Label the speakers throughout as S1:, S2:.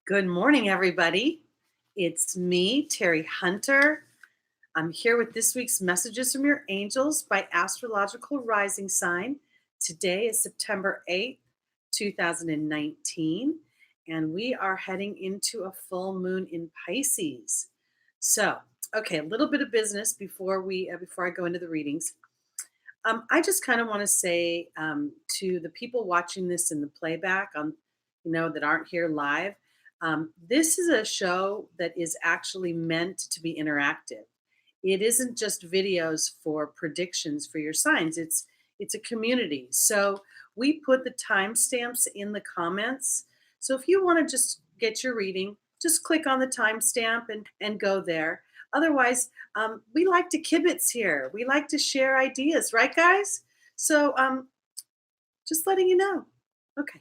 S1: Good morning, everybody. It's me, Terry Hunter. I'm here with this week's Messages from Your Angels by Astrological Rising Sign. Today is September 8th, 2019, and we are heading into a full moon in Pisces. So, okay, a little bit of business before I go into the readings. I just kind of want to say to the people watching this in the playback that aren't here live. This is a show that is actually meant to be interactive. It isn't just videos for predictions for your signs. It's a community. So we put the timestamps in the comments. So if you want to just get your reading, just click on the timestamp and go there. Otherwise, we like to kibitz here. We like to share ideas, right, guys? So just letting you know. Okay.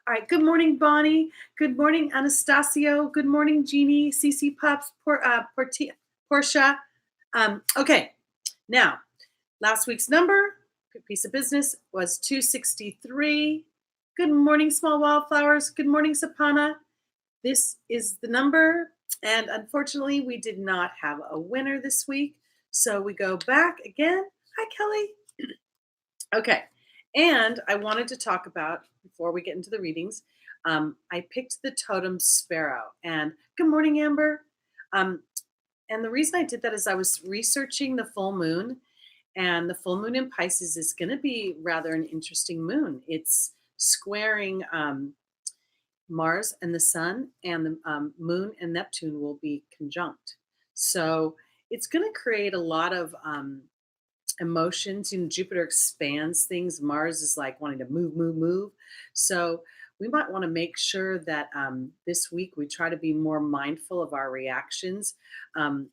S1: All right. Good morning, Bonnie. Good morning, Anastasio. Good morning, Jeannie, Cece Pups, Portia. Okay. Now, last week's number, piece of business, was 263. Good morning, Small Wildflowers. Good morning, Sapana. This is the number. And unfortunately, we did not have a winner this week. So we go back again. Hi, Kelly. Okay. And I wanted to talk about, before we get into the readings, I picked the totem sparrow. And good morning, Amber. And the reason I did that is I was researching the full moon. And the full moon in Pisces is going to be rather an interesting moon. It's squaring Mars and the sun, and the moon and Neptune will be conjunct. So it's going to create a lot of emotions. Jupiter expands things. Mars is like wanting to move, move, move. So we might want to make sure that this week we try to be more mindful of our reactions. The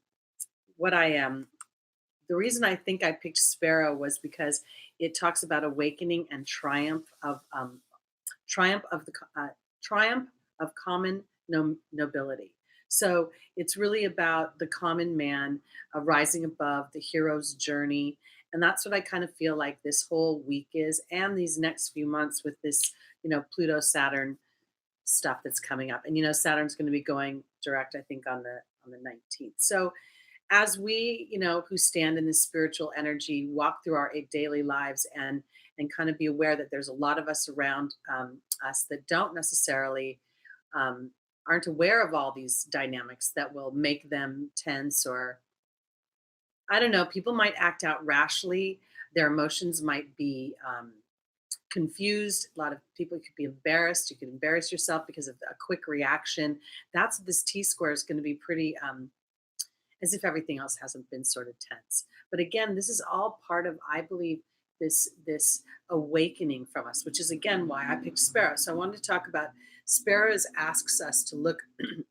S1: reason I think I picked Sparrow was because it talks about awakening and triumph of common nobility. So it's really about the common man rising above the hero's journey. And that's what I kind of feel like this whole week is, and these next few months with this, Pluto Saturn stuff that's coming up. And Saturn's going to be going direct, I think, on the 19th. So as we, who stand in this spiritual energy, walk through our daily lives and kind of be aware that there's a lot of us around us that don't necessarily aren't aware of all these dynamics that will make them tense, or I don't know, people might act out rashly. Their emotions might be confused. A lot of people could be embarrassed. You could embarrass yourself because of a quick reaction. That's this T-square is going to be pretty as if everything else hasn't been sort of tense. But again, this is all part of, I believe, this awakening from us, which is again why I picked Sparrow. So I wanted to talk about Sparrows asks us to look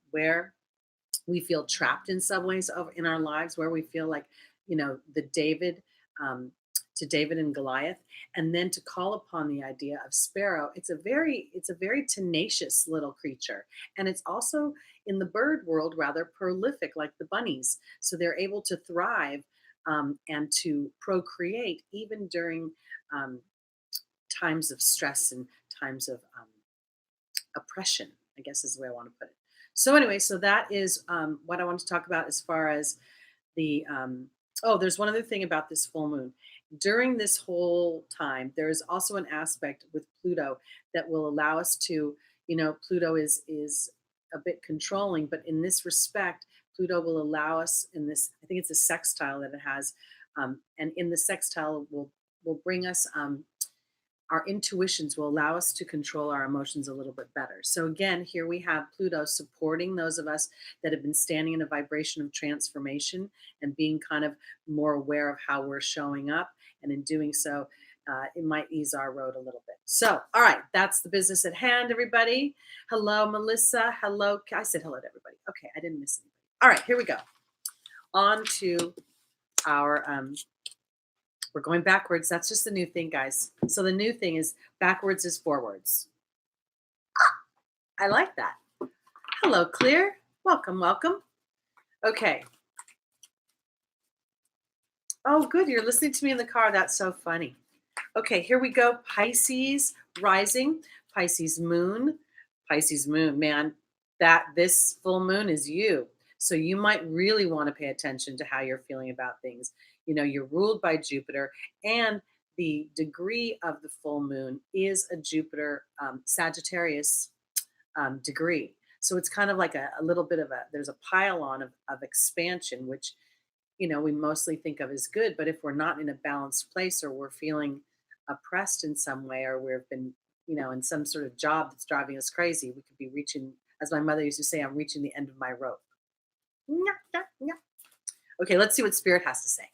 S1: where we feel trapped in some ways in our lives, where we feel like, the to David and Goliath, and then to call upon the idea of Sparrow. It's a very tenacious little creature, and it's also in the bird world rather prolific, like the bunnies. So they're able to thrive and to procreate even during times of stress and times of oppression, I guess is the way I want to put it. So anyway, so that is what I want to talk about as far as the there's one other thing about this full moon. During this whole time, there is also an aspect with Pluto that will allow us to, Pluto is a bit controlling, but in this respect, Pluto will allow us in this, I think it's a sextile that it has, and in the sextile will bring us, our intuitions will allow us to control our emotions a little bit better. So again, here we have Pluto supporting those of us that have been standing in a vibration of transformation and being kind of more aware of how we're showing up. And in doing so, it might ease our road a little bit. So, all right, that's the business at hand, everybody. Hello, Melissa. Hello. I said hello to everybody. Okay, I didn't miss anybody. All right, here we go. On to our we're going backwards. That's just the new thing, guys. So the new thing is backwards is forwards. I like that. Hello, Clear. Welcome, welcome. Okay. Oh, good. You're listening to me in the car. That's so funny. Okay, here we go. Pisces rising, Pisces moon, man. that this full moon is you. So you might really want to pay attention to how you're feeling about things. You're ruled by Jupiter, and the degree of the full moon is a Jupiter Sagittarius degree. So it's kind of like a little bit of there's a pile on of expansion, which, we mostly think of as good. But if we're not in a balanced place, or we're feeling oppressed in some way, or we've been, in some sort of job that's driving us crazy, we could be reaching, as my mother used to say, I'm reaching the end of my rope. Nya, nya, nya. Okay, let's see what Spirit has to say.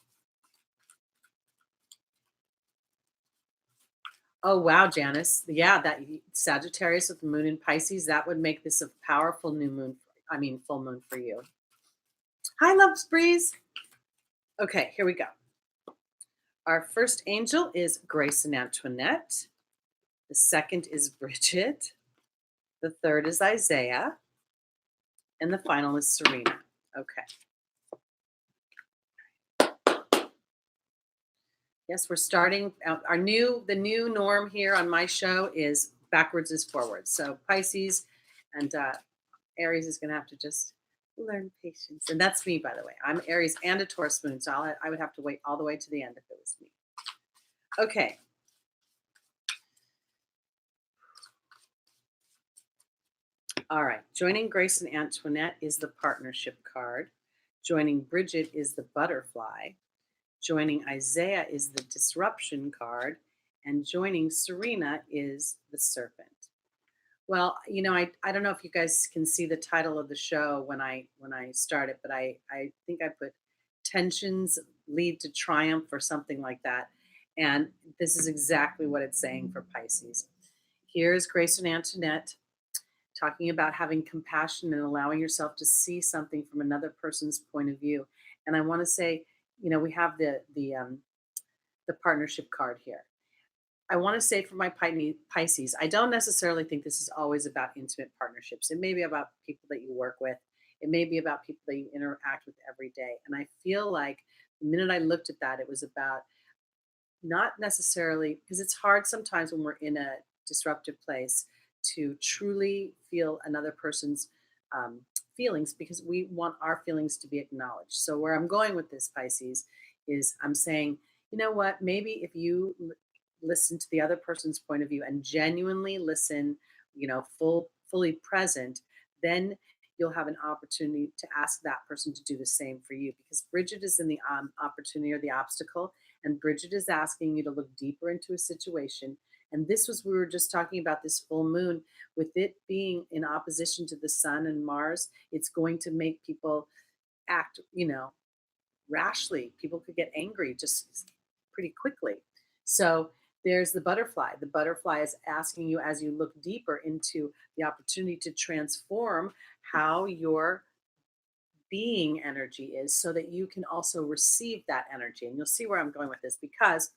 S1: Oh, wow, Janice. Yeah, that Sagittarius with the moon in Pisces, that would make this a powerful new moon. I mean, full moon for you. Hi, Love's Breeze. Okay, here we go. Our first angel is Grace and Antoinette. The second is Bridget. The third is Isaiah. And the final is Serena. Okay. Yes, we're starting out the new norm here on my show is backwards is forwards. So Pisces and Aries is going to have to just learn patience. And that's me, by the way. I'm Aries and a Taurus moon, so I would have to wait all the way to the end if it was me. Okay. All right. Joining Grace and Antoinette is the partnership card. Joining Bridget is the butterfly. Joining Isaiah is the disruption card. And joining Serena is the serpent. Well, I don't know if you guys can see the title of the show when I started, but I think I put tensions lead to triumph or something like that. And this is exactly what it's saying for Pisces. Here's Grace and Antoinette talking about having compassion and allowing yourself to see something from another person's point of view. And I want to say, we have the partnership card here. I want to say for my Pisces, I don't necessarily think this is always about intimate partnerships. It may be about people that you work with. It may be about people that you interact with every day. And I feel like the minute I looked at that, it was about not necessarily, because it's hard sometimes when we're in a disruptive place to truly feel another person's feelings, because we want our feelings to be acknowledged. So where I'm going with this, Pisces, is I'm saying, you know what, maybe if you listen to the other person's point of view and genuinely listen, fully present, then you'll have an opportunity to ask that person to do the same for you. Because Bridget is in the opportunity or the obstacle, and Bridget is asking you to look deeper into a situation. And this was, we were just talking about this full moon, with it being in opposition to the sun and Mars, it's going to make people act, rashly. People could get angry just pretty quickly. So there's the butterfly. The butterfly is asking you, as you look deeper into the opportunity to transform how your being energy is, so that you can also receive that energy. And you'll see where I'm going with this, because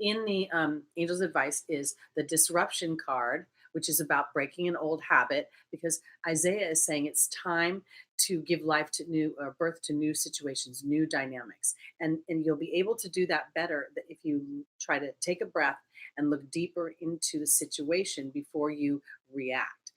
S1: in the angel's advice is the disruption card, which is about breaking an old habit, because Isaiah is saying it's time to give life to new, or birth to new situations, new dynamics. And you'll be able to do that better if you try to take a breath and look deeper into the situation before you react.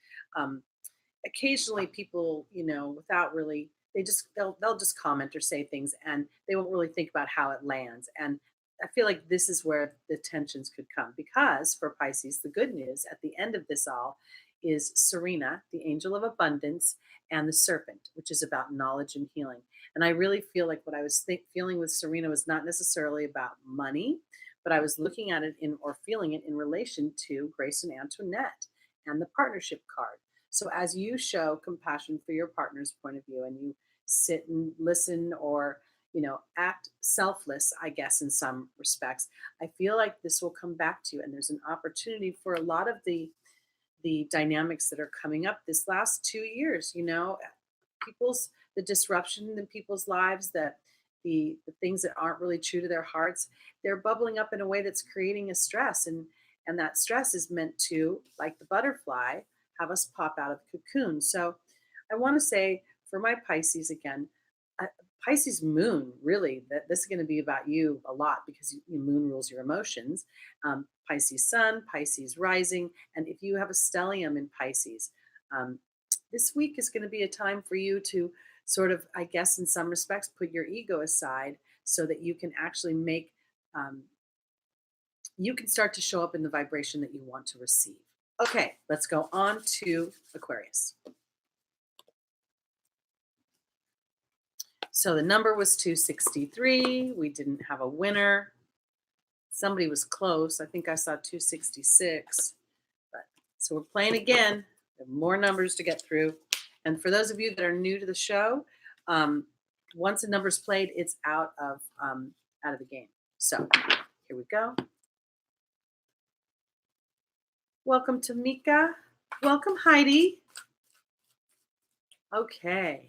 S1: Occasionally people, without really, they'll just comment or say things, and they won't really think about how it lands. And I feel like this is where the tensions could come, because for Pisces, the good news at the end of this all is Serena, the angel of abundance, and the serpent, which is about knowledge and healing. And I really feel like what I was feeling with Serena was not necessarily about money, but I was looking at it or feeling it in relation to Grace and Antoinette and the partnership card. So as you show compassion for your partner's point of view, and you sit and listen, or act selfless, I guess, in some respects, I feel like this will come back to you. And there's an opportunity for a lot of the dynamics that are coming up this last 2 years, the disruption in people's lives, the things that aren't really true to their hearts, they're bubbling up in a way that's creating a stress. And that stress is meant to, like the butterfly, have us pop out of the cocoon. So I want to say for my Pisces again, Pisces moon, really, that this is going to be about you a lot, because your moon rules your emotions. Pisces sun, Pisces rising, and if you have a stellium in Pisces, this week is going to be a time for you to sort of, I guess, in some respects, put your ego aside so that you can actually make, um, you can start to show up in the vibration that you want to receive. Okay, let's go on to Aquarius. So the number was 263. We didn't have a winner. Somebody was close. I think I saw 266. But so we're playing again. We have more numbers to get through. And for those of you that are new to the show, once a number's played, it's out of the game. So here we go. Welcome to Mika. Welcome, Heidi. Okay.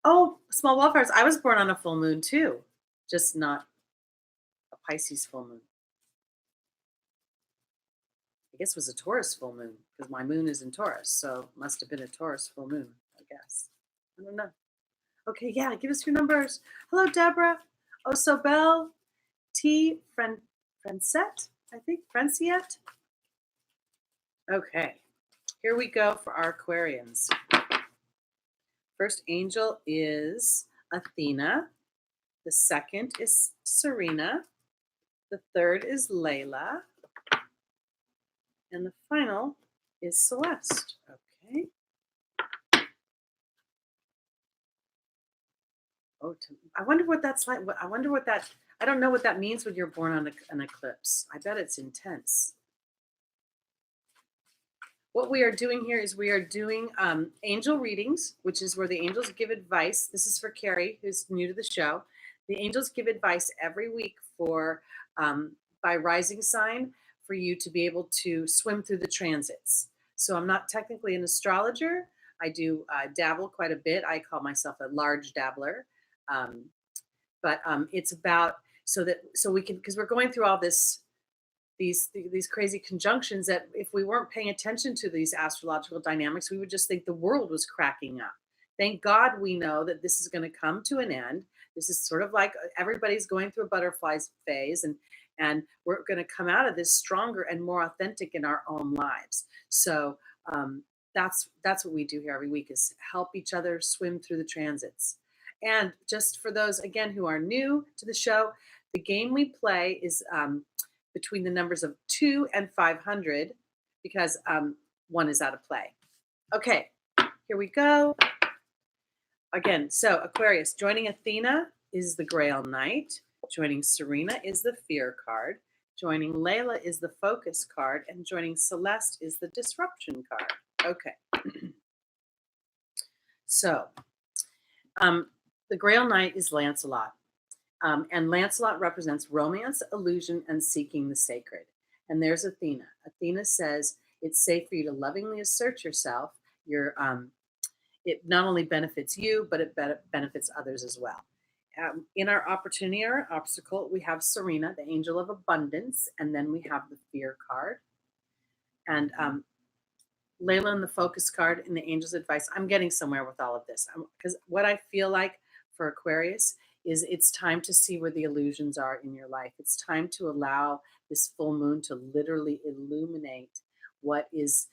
S1: Oh, small wildfires. I was born on a full moon too, just not a Pisces full moon. I guess it was a Taurus full moon because my moon is in Taurus, so it must have been a Taurus full moon, I guess. I don't know. Okay, yeah, give us your numbers. Hello, Deborah. Oh, Sobel. T. Francette, I think. Franciette. Okay, here we go for our Aquarians. First angel is Athena. The second is Serena. The third is Layla. And the final is Celeste. Okay. Oh, I wonder what that's like. I wonder what that, I don't know what that means when you're born on an eclipse. I bet it's intense. What we are doing here is we are doing angel readings, which is where the angels give advice. This is for Carrie, who's new to the show. The angels give advice every week for by rising sign for you to be able to swim through the transits. So I'm not technically an astrologer. I do dabble quite a bit. I call myself a large dabbler. But it's about so we can, because we're going through all these crazy conjunctions that if we weren't paying attention to these astrological dynamics, we would just think the world was cracking up. Thank God we know that this is going to come to an end. This is sort of like everybody's going through a butterflies phase, and we're going to come out of this stronger and more authentic in our own lives. So that's what we do here every week, is help each other swim through the transits. And just for those, again, who are new to the show, the game we play is between the numbers of 2 and 500 because 1 is out of play. Okay, here we go. Again, so Aquarius, joining Athena is the Grail Knight. Joining Serena is the Fear card. Joining Layla is the Focus card. And joining Celeste is the Disruption card. Okay. So, the Grail Knight is Lancelot. And Lancelot represents romance, illusion, and seeking the sacred. And there's Athena. Athena says it's safe for you to lovingly assert yourself. It not only benefits you, but it benefits others as well. In our opportunity or our obstacle, we have Serena, the angel of abundance, and then we have the Fear card. And Layla and the Focus card and the angel's advice. I'm getting somewhere with all of this because what I feel like for Aquarius is it's time to see where the illusions are in your life. It's time to allow this full moon to literally illuminate what is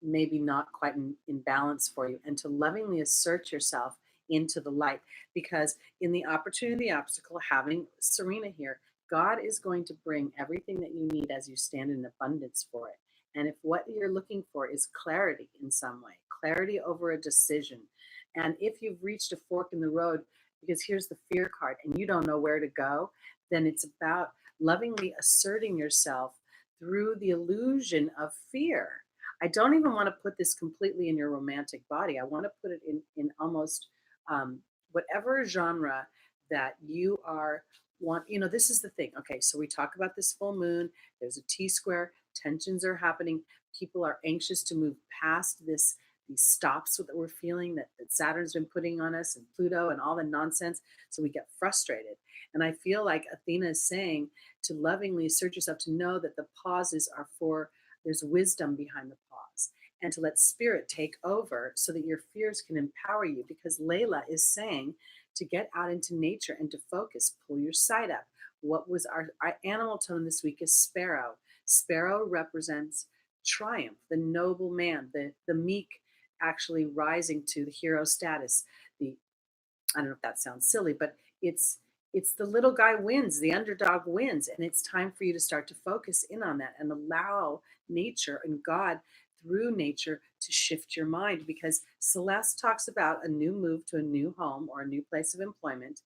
S1: maybe not quite in balance for you, and to lovingly assert yourself into the light. Because in the opportunity, obstacle, having Serena here, God is going to bring everything that you need as you stand in abundance for it. And if what you're looking for is clarity in some way, clarity over a decision, and if you've reached a fork in the road, because here's the Fear card and you don't know where to go, then it's about lovingly asserting yourself through the illusion of fear. I don't even want to put this completely in your romantic body. I want to put it in almost whatever genre that you want. This is the thing. Okay, so we talk about this full moon. There's a T-square. Tensions are happening. People are anxious to move past these stops that we're feeling that Saturn's been putting on us, and Pluto and all the nonsense. So we get frustrated. And I feel like Athena is saying to lovingly assert yourself, to know that the pauses are there's wisdom behind the pause, and to let spirit take over so that your fears can empower you. Because Layla is saying to get out into nature and to focus, pull your sight up. What was our animal tone this week is sparrow. Sparrow represents triumph, the noble man, the meek actually rising to the hero status. The I don't know if that sounds silly, but it's the little guy wins, the underdog wins, and it's time for you to start to focus in on that and allow nature and God through nature to shift your mind, because Celeste talks about a new move to a new home or a new place of employment,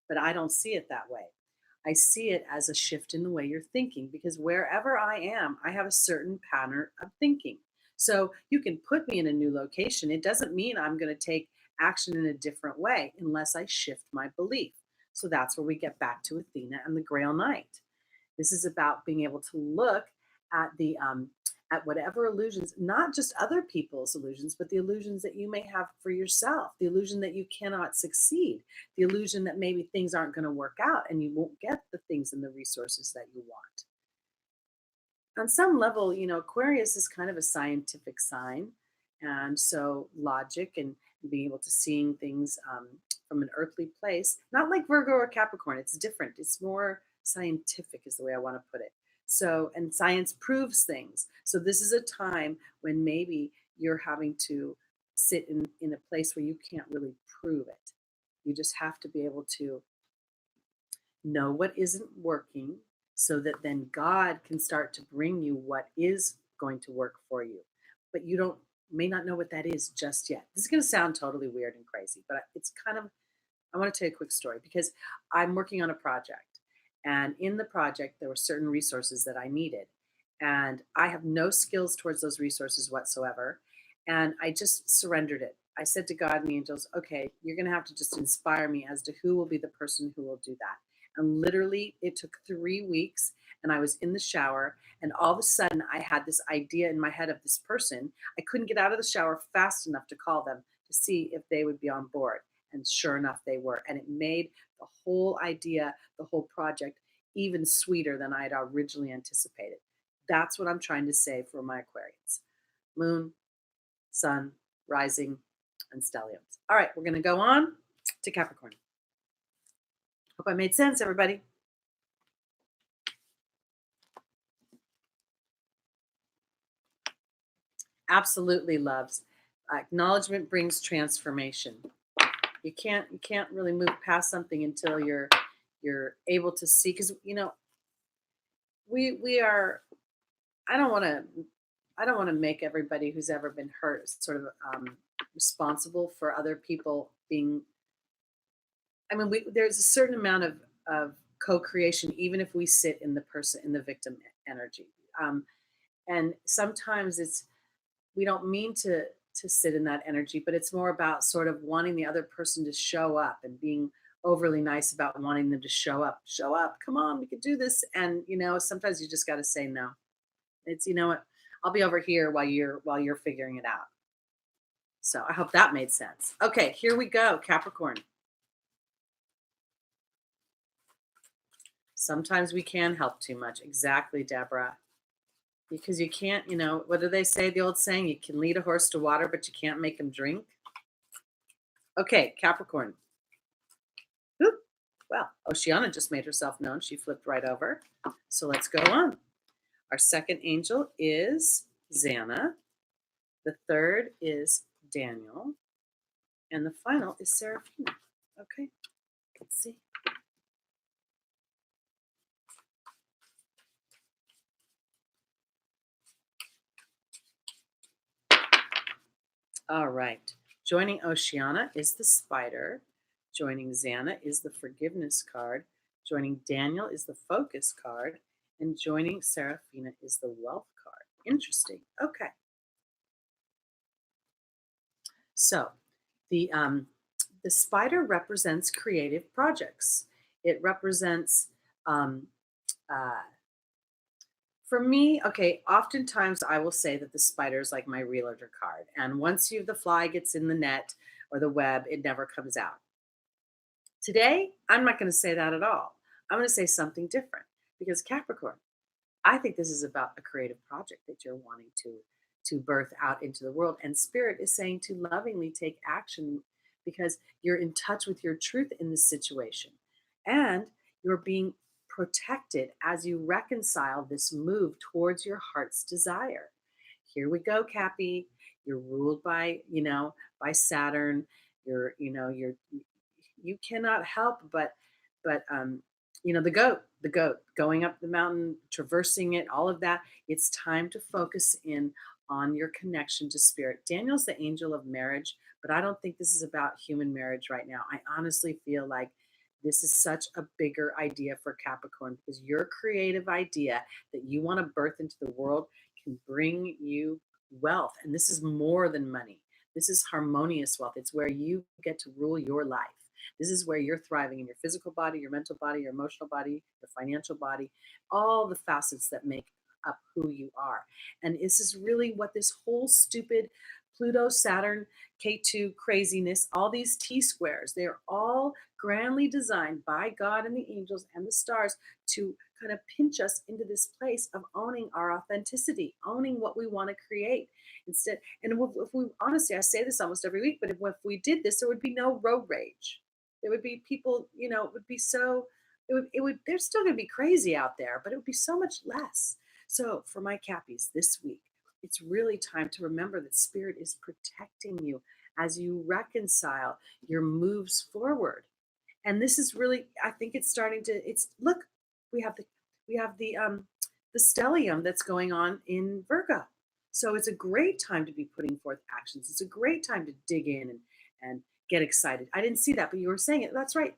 S1: but I don't see it that way. I see it as a shift in the way you're thinking, because wherever I am, I have a certain pattern of thinking. So you can put me in a new location. It doesn't mean I'm going to take action in a different way unless I shift my belief. So that's where we get back to Athena and the Grail Knight. This is about being able to look at the at whatever illusions, not just other people's illusions, but the illusions that you may have for yourself, the illusion that you cannot succeed, the illusion that maybe things aren't going to work out and you won't get the things and the resources that you want. On some level, Aquarius is kind of a scientific sign. And so logic and being able to seeing things from an earthly place, not like Virgo or Capricorn, it's different. It's more scientific is the way I want to put it. So, and science proves things. So this is a time when maybe you're having to sit in a place where you can't really prove it. You just have to be able to know what isn't working so that then God can start to bring you what is going to work for you. But you don't may not know what that is just yet. This is going to sound totally weird and crazy, but it's kind of I want to tell you a quick story because I'm working on a project, and in the project there were certain resources that I needed, and I have no skills towards those resources whatsoever, and I just surrendered it. I said to God and the angels, okay, you're going to have to just inspire me as to who will be the person who will do that. And literally, it took 3 weeks, and I was in the shower, and all of a sudden, I had this idea in my head of this person. I couldn't get out of the shower fast enough to call them to see if they would be on board. And sure enough, they were. And it made the whole idea, the whole project, even sweeter than I had originally anticipated. That's what I'm trying to say for my Aquarians. Moon, sun, rising, and stelliums. All right, we're going to go on to Capricorn. Hope I made sense, everybody. Absolutely, loves. Acknowledgement brings transformation. You can't really move past something until you're able to see, because we are. I don't want to make everybody who's ever been hurt sort of responsible for other people being. I mean, there's a certain amount of co-creation, even if we sit in the victim energy. And sometimes we don't mean to sit in that energy, but it's more about sort of wanting the other person to show up and being overly nice about wanting them to show up. Show up, come on, we can do this. And sometimes you just got to say no. It's what, I'll be over here while you're figuring it out. So I hope that made sense. Okay, here we go, Capricorn. Sometimes we can help too much. Exactly, Deborah. Because you can't, what do they say, the old saying? You can lead a horse to water, but you can't make him drink. Okay, Capricorn. Oop. Well, Oceana just made herself known. She flipped right over. So let's go on. Our second angel is Xana. The third is Daniel. And the final is Seraphina. Okay, let's see. All right. Joining Oceana is the Spider. Joining Xana is the Forgiveness card. Joining Daniel is the Focus card. And joining Seraphina is the Wealth card. Interesting. Okay. So the Spider represents creative projects. It represents for me, okay, oftentimes I will say that the spider is like my realtor card. And once the fly gets in the net or the web, it never comes out. Today, I'm not going to say that at all. I'm going to say something different, because Capricorn, I think this is about a creative project that you're wanting to birth out into the world. And Spirit is saying to lovingly take action, because you're in touch with your truth in this situation. And you're being protected as you reconcile this move towards your heart's desire. Here we go, Cappy. You're ruled by, by Saturn. You cannot help but the goat going up the mountain, traversing it, all of that. It's time to focus in on your connection to spirit. Daniel's the angel of marriage, but I don't think this is about human marriage right now. I honestly feel like this is such a bigger idea for Capricorn, because your creative idea that you want to birth into the world can bring you wealth. And this is more than money. This is harmonious wealth. It's where you get to rule your life. This is where you're thriving in your physical body, your mental body, your emotional body, your financial body, all the facets that make up who you are. And this is really what this whole stupid Pluto, Saturn, K2 craziness, all these T squares, they're all grandly designed by God and the angels and the stars to kind of pinch us into this place of owning our authenticity, owning what we want to create. Instead, and if we honestly, I say this almost every week, but if we did this, there would be no road rage. There would be people, it would be so, they're still going to be crazy out there, but it would be so much less. So for my Cappies this week, it's really time to remember that spirit is protecting you as you reconcile your moves forward. And this is really, I think it's starting to, look, we have the stellium that's going on in Virgo. So it's a great time to be putting forth actions. It's a great time to dig in and get excited. I didn't see that, but you were saying it. That's right,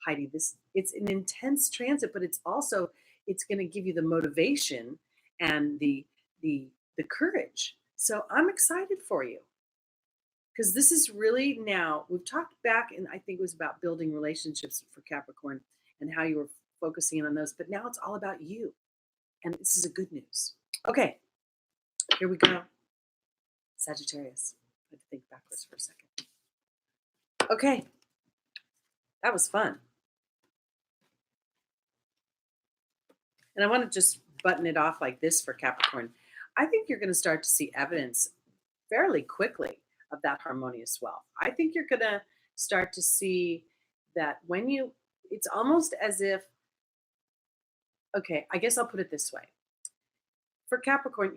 S1: Heidi. It's an intense transit, but it's going to give you the motivation and the courage. So I'm excited for you, because this is really, now we've talked back, and I think it was about building relationships for Capricorn and how you were focusing on those, but now it's all about you, and this is a good news. Okay, here we go. Sagittarius. I have to think backwards for a second. Okay, that was fun. And I want to just button it off like this for Capricorn. I think you're going to start to see evidence fairly quickly of that harmonious wealth. I think you're going to start to see that it's almost as if, okay, I guess I'll put it this way. For Capricorn,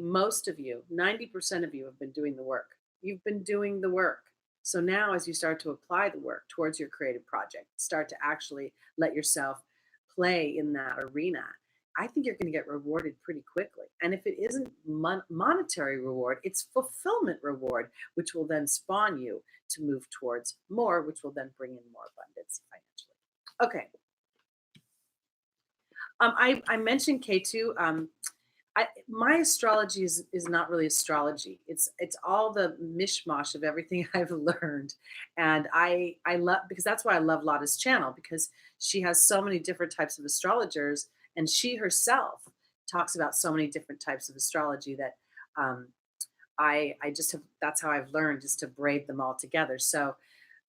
S1: most of you, 90% of you have been doing the work. You've been doing the work. So now as you start to apply the work towards your creative project, start to actually let yourself play in that arena, I think you're going to get rewarded pretty quickly. And if it isn't monetary reward, it's fulfillment reward, which will then spawn you to move towards more, which will then bring in more abundance financially. Okay. I mentioned K2. My astrology is not really astrology. It's all the mishmash of everything I've learned, and I love, because that's why I love Lada's channel, because she has so many different types of astrologers, and she herself talks about so many different types of astrology that I just have. That's how I've learned, is to braid them all together. So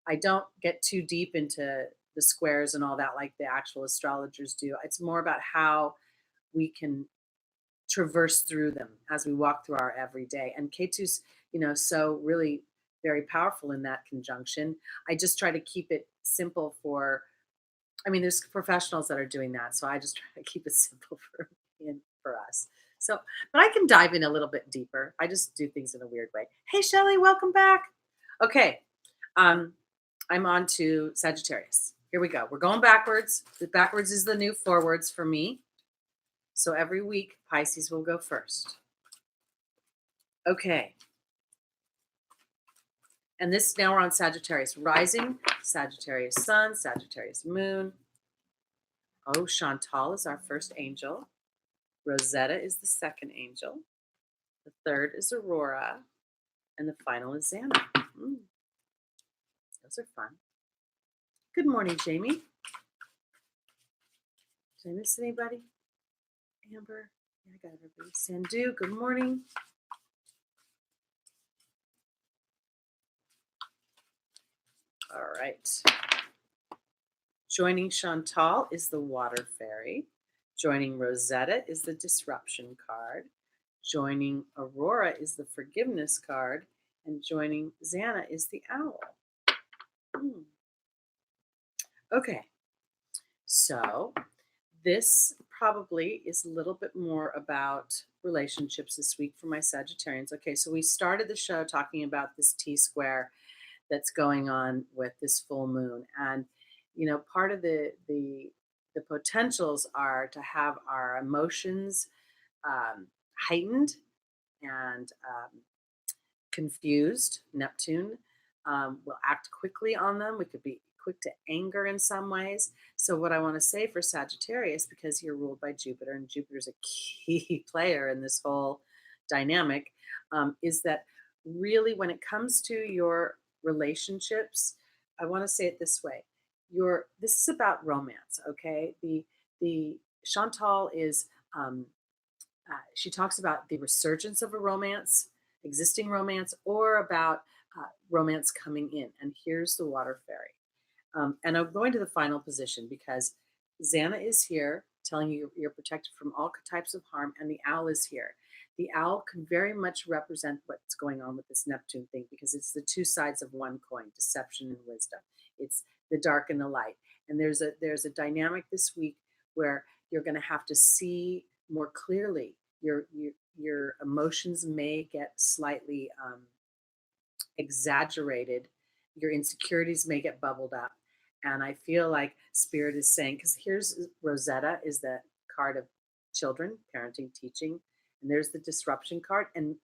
S1: I don't get too deep into the squares and all that like the actual astrologers do. It's more about how we can traverse through them as we walk through our everyday. And K2's, so really very powerful in that conjunction. I just try to keep it simple there's professionals that are doing that. So I just try to keep it simple for us. So, but I can dive in a little bit deeper. I just do things in a weird way. Hey, Shelly, welcome back. Okay. I'm on to Sagittarius. Here we go. We're going backwards. The backwards is the new forwards for me. So every week, Pisces will go first. Okay. And now we're on Sagittarius rising, Sagittarius sun, Sagittarius moon. Oh, Chantal is our first angel. Rosetta is the second angel. The third is Aurora. And the final is Xana. Those are fun. Good morning, Jamie. Did I miss anybody? Amber. Yeah, I got everybody. Sandu, good morning. All right. Joining Chantal is the Water Fairy. Joining Rosetta is the Disruption card. Joining Aurora is the Forgiveness card. And joining Xana is the Owl. Okay. So this probably is a little bit more about relationships this week for my Sagittarians. Okay, so we started the show talking about this T square that's going on with this full moon, and part of the potentials are to have our emotions heightened and confused. Neptune will act quickly on them. We could be quick to anger in some ways. So, what I want to say for Sagittarius, because you're ruled by Jupiter, and Jupiter's a key player in this whole dynamic, is that really when it comes to your relationships, I want to say it this way: this is about romance. Okay, the Chantal is she talks about the resurgence of a romance, existing romance, or about romance coming in. And here's the water fairy. And I'm going to the final position because Xana is here telling you you're protected from all types of harm, and the owl is here. The owl can very much represent what's going on with this Neptune thing because it's the two sides of one coin, deception and wisdom. It's the dark and the light. And there's a dynamic this week where you're going to have to see more clearly. Your emotions may get slightly exaggerated. Your insecurities may get bubbled up. And I feel like Spirit is saying, because here's Rosetta is the card of children, parenting, teaching, and there's the disruption card. And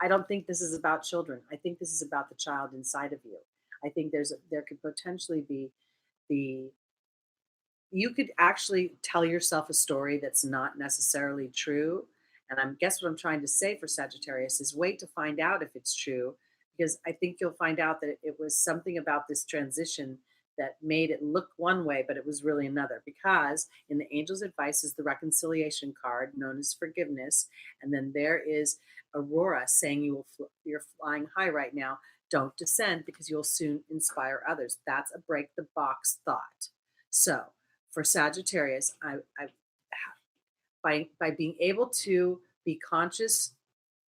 S1: I don't think this is about children. I think this is about the child inside of you. I think there could potentially be the you could actually tell yourself a story that's not necessarily true. And I guess what I'm trying to say for Sagittarius is wait to find out if it's true, because I think you'll find out that it was something about this transition that made it look one way, but it was really another. Because in the angel's advice is the reconciliation card known as forgiveness. And then there is Aurora saying you're flying high right now. Don't descend because you'll soon inspire others. That's a break the box thought. So for Sagittarius, I by being able to be conscious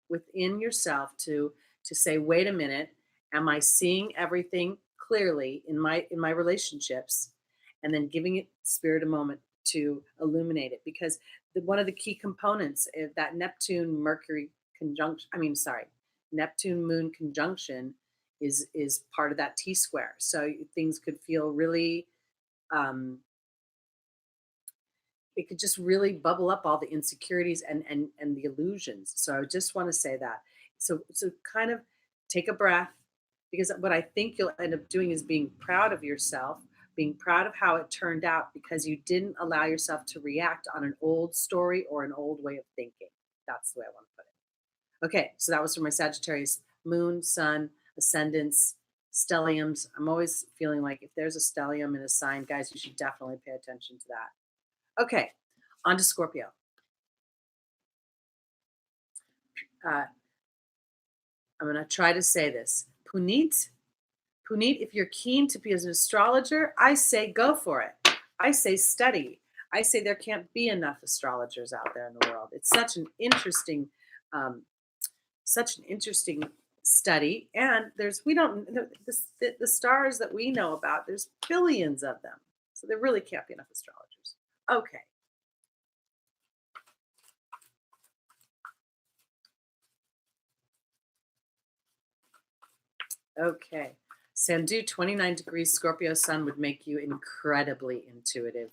S1: within yourself to say, wait a minute, am I seeing everything clearly in my relationships, and then giving it Spirit a moment to illuminate it, because one of the key components of that Neptune Mercury conjunction, Neptune Moon conjunction is part of that T square. So things could feel really it could just really bubble up all the insecurities and the illusions. So I just want to say that. So kind of take a breath, because what I think you'll end up doing is being proud of yourself, being proud of how it turned out because you didn't allow yourself to react on an old story or an old way of thinking. That's the way I want to put it. Okay, so that was for my Sagittarius moon, sun, ascendants, stelliums. I'm always feeling like if there's a stellium in a sign, guys, you should definitely pay attention to that. Okay, on to Scorpio. I'm going to try to say this. Puneet, if you're keen to be an astrologer, I say go for it. I say study. I say there can't be enough astrologers out there in the world. It's such an interesting study. And the stars that we know about, there's billions of them. So there really can't be enough astrologers. Okay. Okay. Sandu, 29 degrees Scorpio sun would make you incredibly intuitive.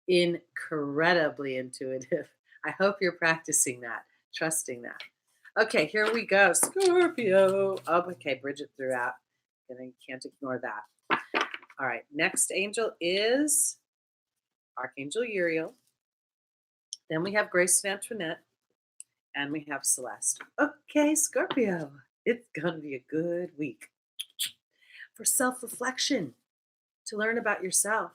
S1: Incredibly intuitive. I hope you're practicing that, trusting that. Okay, here we go. Scorpio. Oh, okay, Bridget threw out. And I can't ignore that. All right, next angel is Archangel Uriel. Then we have Grace and Antoinette. And we have Celeste. Okay, Scorpio. It's going to be a good week for self-reflection, to learn about yourself.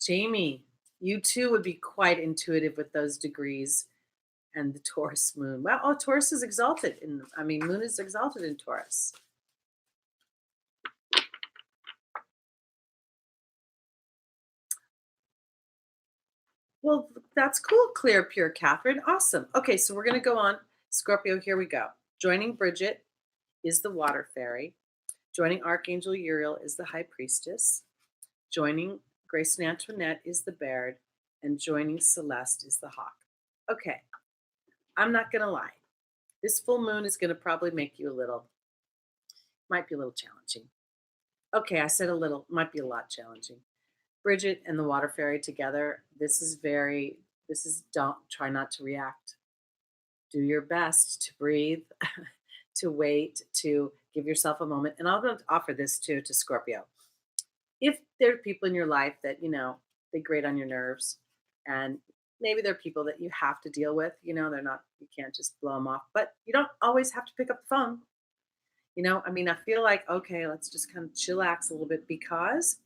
S1: Jamie, you too would be quite intuitive with those degrees and the Taurus moon. Well, Taurus is exalted. Moon is exalted in Taurus. Well, that's cool, Clear Pure Catherine. Awesome. Okay, so we're going to go on. Scorpio, here we go. Joining Bridget is the water fairy. Joining Archangel Uriel is the High Priestess. Joining Grace and Antoinette is the Baird. And joining Celeste is the Hawk. Okay, I'm not going to lie. This full moon is going to probably make you might be a little challenging. Okay, I said a little, might be a lot challenging. Bridget and the Water Fairy together, don't try not to react. Do your best to breathe, to wait, to give yourself a moment. And I'm going to offer this too to Scorpio. If there are people in your life that, they grate on your nerves, and maybe there are people that you have to deal with, you can't just blow them off, but you don't always have to pick up the phone. I feel like, okay, let's just kind of chillax a little bit, because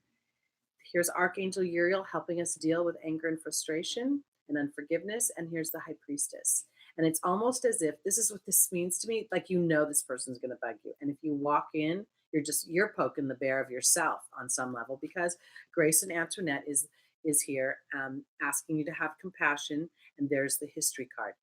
S1: here's Archangel Uriel helping us deal with anger and frustration and unforgiveness. And here's the High Priestess. And it's almost as if this is what this means to me. Like, this person's going to bug you. And if you walk in, you're poking the bear of yourself on some level, because Grace and Antoinette is here, asking you to have compassion. And there's the history card.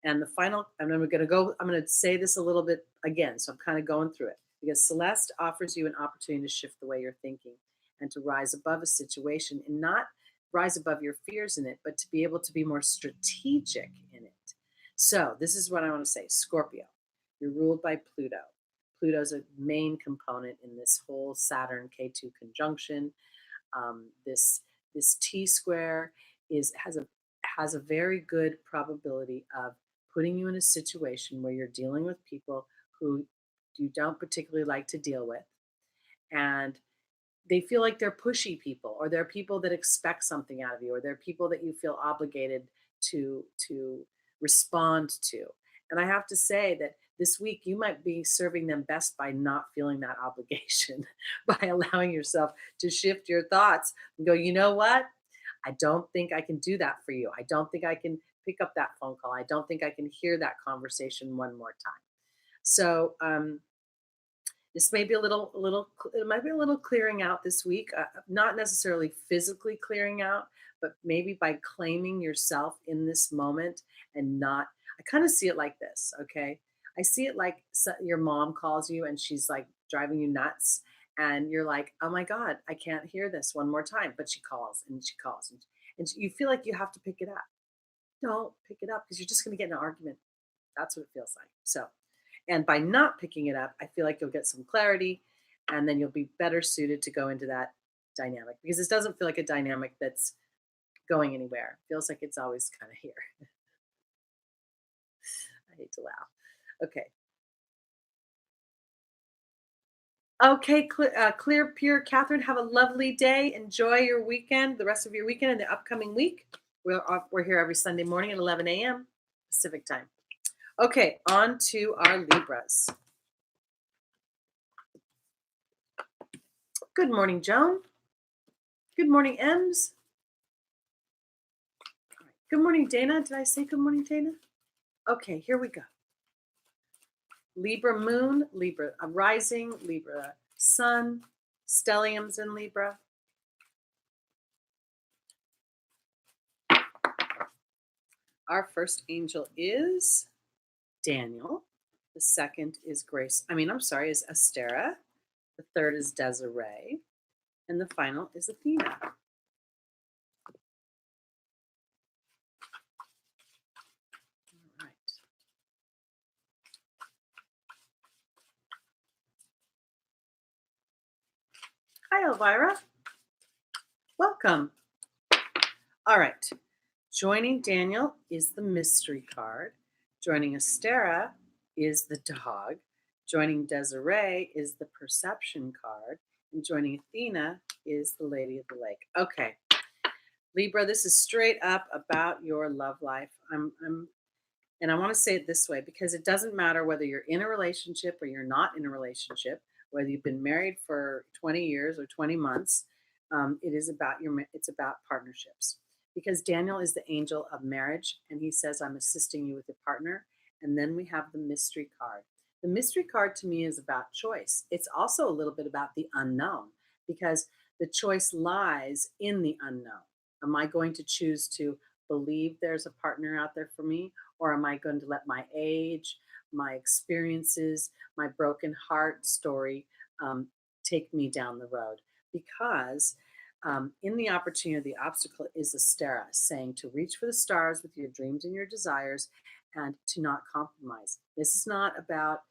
S1: And the final, I'm going to say this a little bit again. So I'm kind of going through it, because Celeste offers you an opportunity to shift the way you're thinking and to rise above a situation, and not rise above your fears in it, but to be able to be more strategic in it. So this is what I want to say. Scorpio, you're ruled by Pluto. Pluto's a main component in this whole Saturn K2 conjunction. This T square has a very good probability of putting you in a situation where you're dealing with people who you don't particularly like to deal with, and they feel like they're pushy people, or they're people that expect something out of you, or they're people that you feel obligated to respond to. And I have to say that this week you might be serving them best by not feeling that obligation, by allowing yourself to shift your thoughts and go, you know what? I don't think I can do that for you. I don't think I can pick up that phone call. I don't think I can hear that conversation one more time. So this may be it might be a little clearing out this week, not necessarily physically clearing out, but maybe by claiming yourself in this moment, and not, I kind of see it like this. Okay. I see it like your mom calls you and she's like driving you nuts, and you're like, oh my God, I can't hear this one more time. But she calls and she calls, and you feel like you have to pick it up. Don't pick it up, because you're just going to get in an argument. That's what it feels like. So, and by not picking it up, I feel like you'll get some clarity, and then you'll be better suited to go into that dynamic, because this doesn't feel like a dynamic that's going anywhere. It feels like it's always kind of here. I hate to laugh. Okay. Okay, clear, pure. Catherine, have a lovely day. Enjoy your weekend, the rest of your weekend and the upcoming week. We're here every Sunday morning at 11 a.m. Pacific time. Okay, on to our Libras. Good morning, Joan. Good morning, Ems. Good morning, Dana. Did I say good morning, Dana? Okay, here we go. Libra moon, Libra rising, Libra sun, stelliums in Libra. Our first angel is Daniel. The second is is Astera. The third is Desiree. And the final is Athena. All right. Hi, Elvira. Welcome. All right. Joining Daniel is the mystery card. Joining Astera is the dog. Joining Desiree is the perception card. And joining Athena is the Lady of the Lake. Okay. Libra, this is straight up about your love life. And I want to say it this way, because it doesn't matter whether you're in a relationship or you're not in a relationship, whether you've been married for 20 years or 20 months. It's about partnerships, because Daniel is the angel of marriage, and he says, I'm assisting you with your partner. And then we have the mystery card. The mystery card to me is about choice. It's also a little bit about the unknown, because the choice lies in the unknown. Am I going to choose to believe there's a partner out there for me, or am I going to let my age, my experiences, my broken heart story take me down the road, because in the opportunity, the obstacle is Astera, saying to reach for the stars with your dreams and your desires and to not compromise. This is not about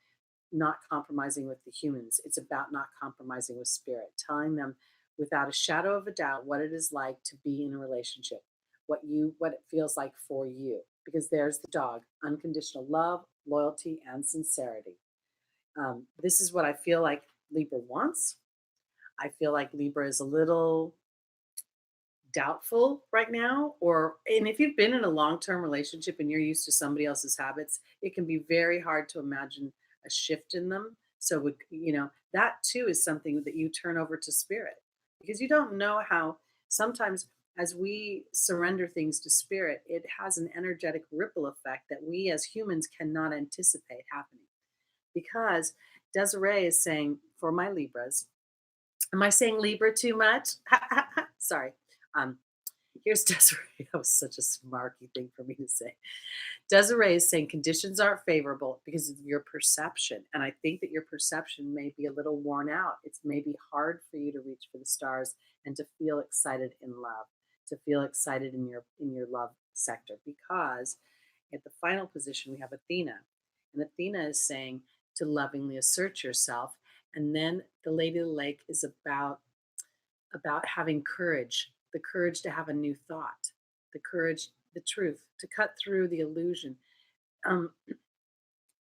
S1: not compromising with the humans. It's about not compromising with spirit, telling them without a shadow of a doubt what it is like to be in a relationship, what it feels like for you. Because there's the dog, unconditional love, loyalty, and sincerity. This is what I feel like Libra wants. I feel like Libra is a little doubtful right now, and if you've been in a long-term relationship and you're used to somebody else's habits, it can be very hard to imagine a shift in them. So that too is something that you turn over to spirit, because you don't know how sometimes, as we surrender things to spirit, it has an energetic ripple effect that we as humans cannot anticipate happening. Because Desiree is saying, for my Libras, am I saying Libra too much? Sorry. Um, Here's Desiree. That was such a smarky thing for me to say. Desiree is saying conditions aren't favorable because of your perception. And I think that your perception may be a little worn out. It's maybe hard for you to reach for the stars and to feel excited in love, to feel excited in your love sector, because at the final position we have Athena. And Athena is saying to lovingly assert yourself. And then the Lady of the Lake is about having courage, the courage to have a new thought, the courage, the truth, to cut through the illusion. Um,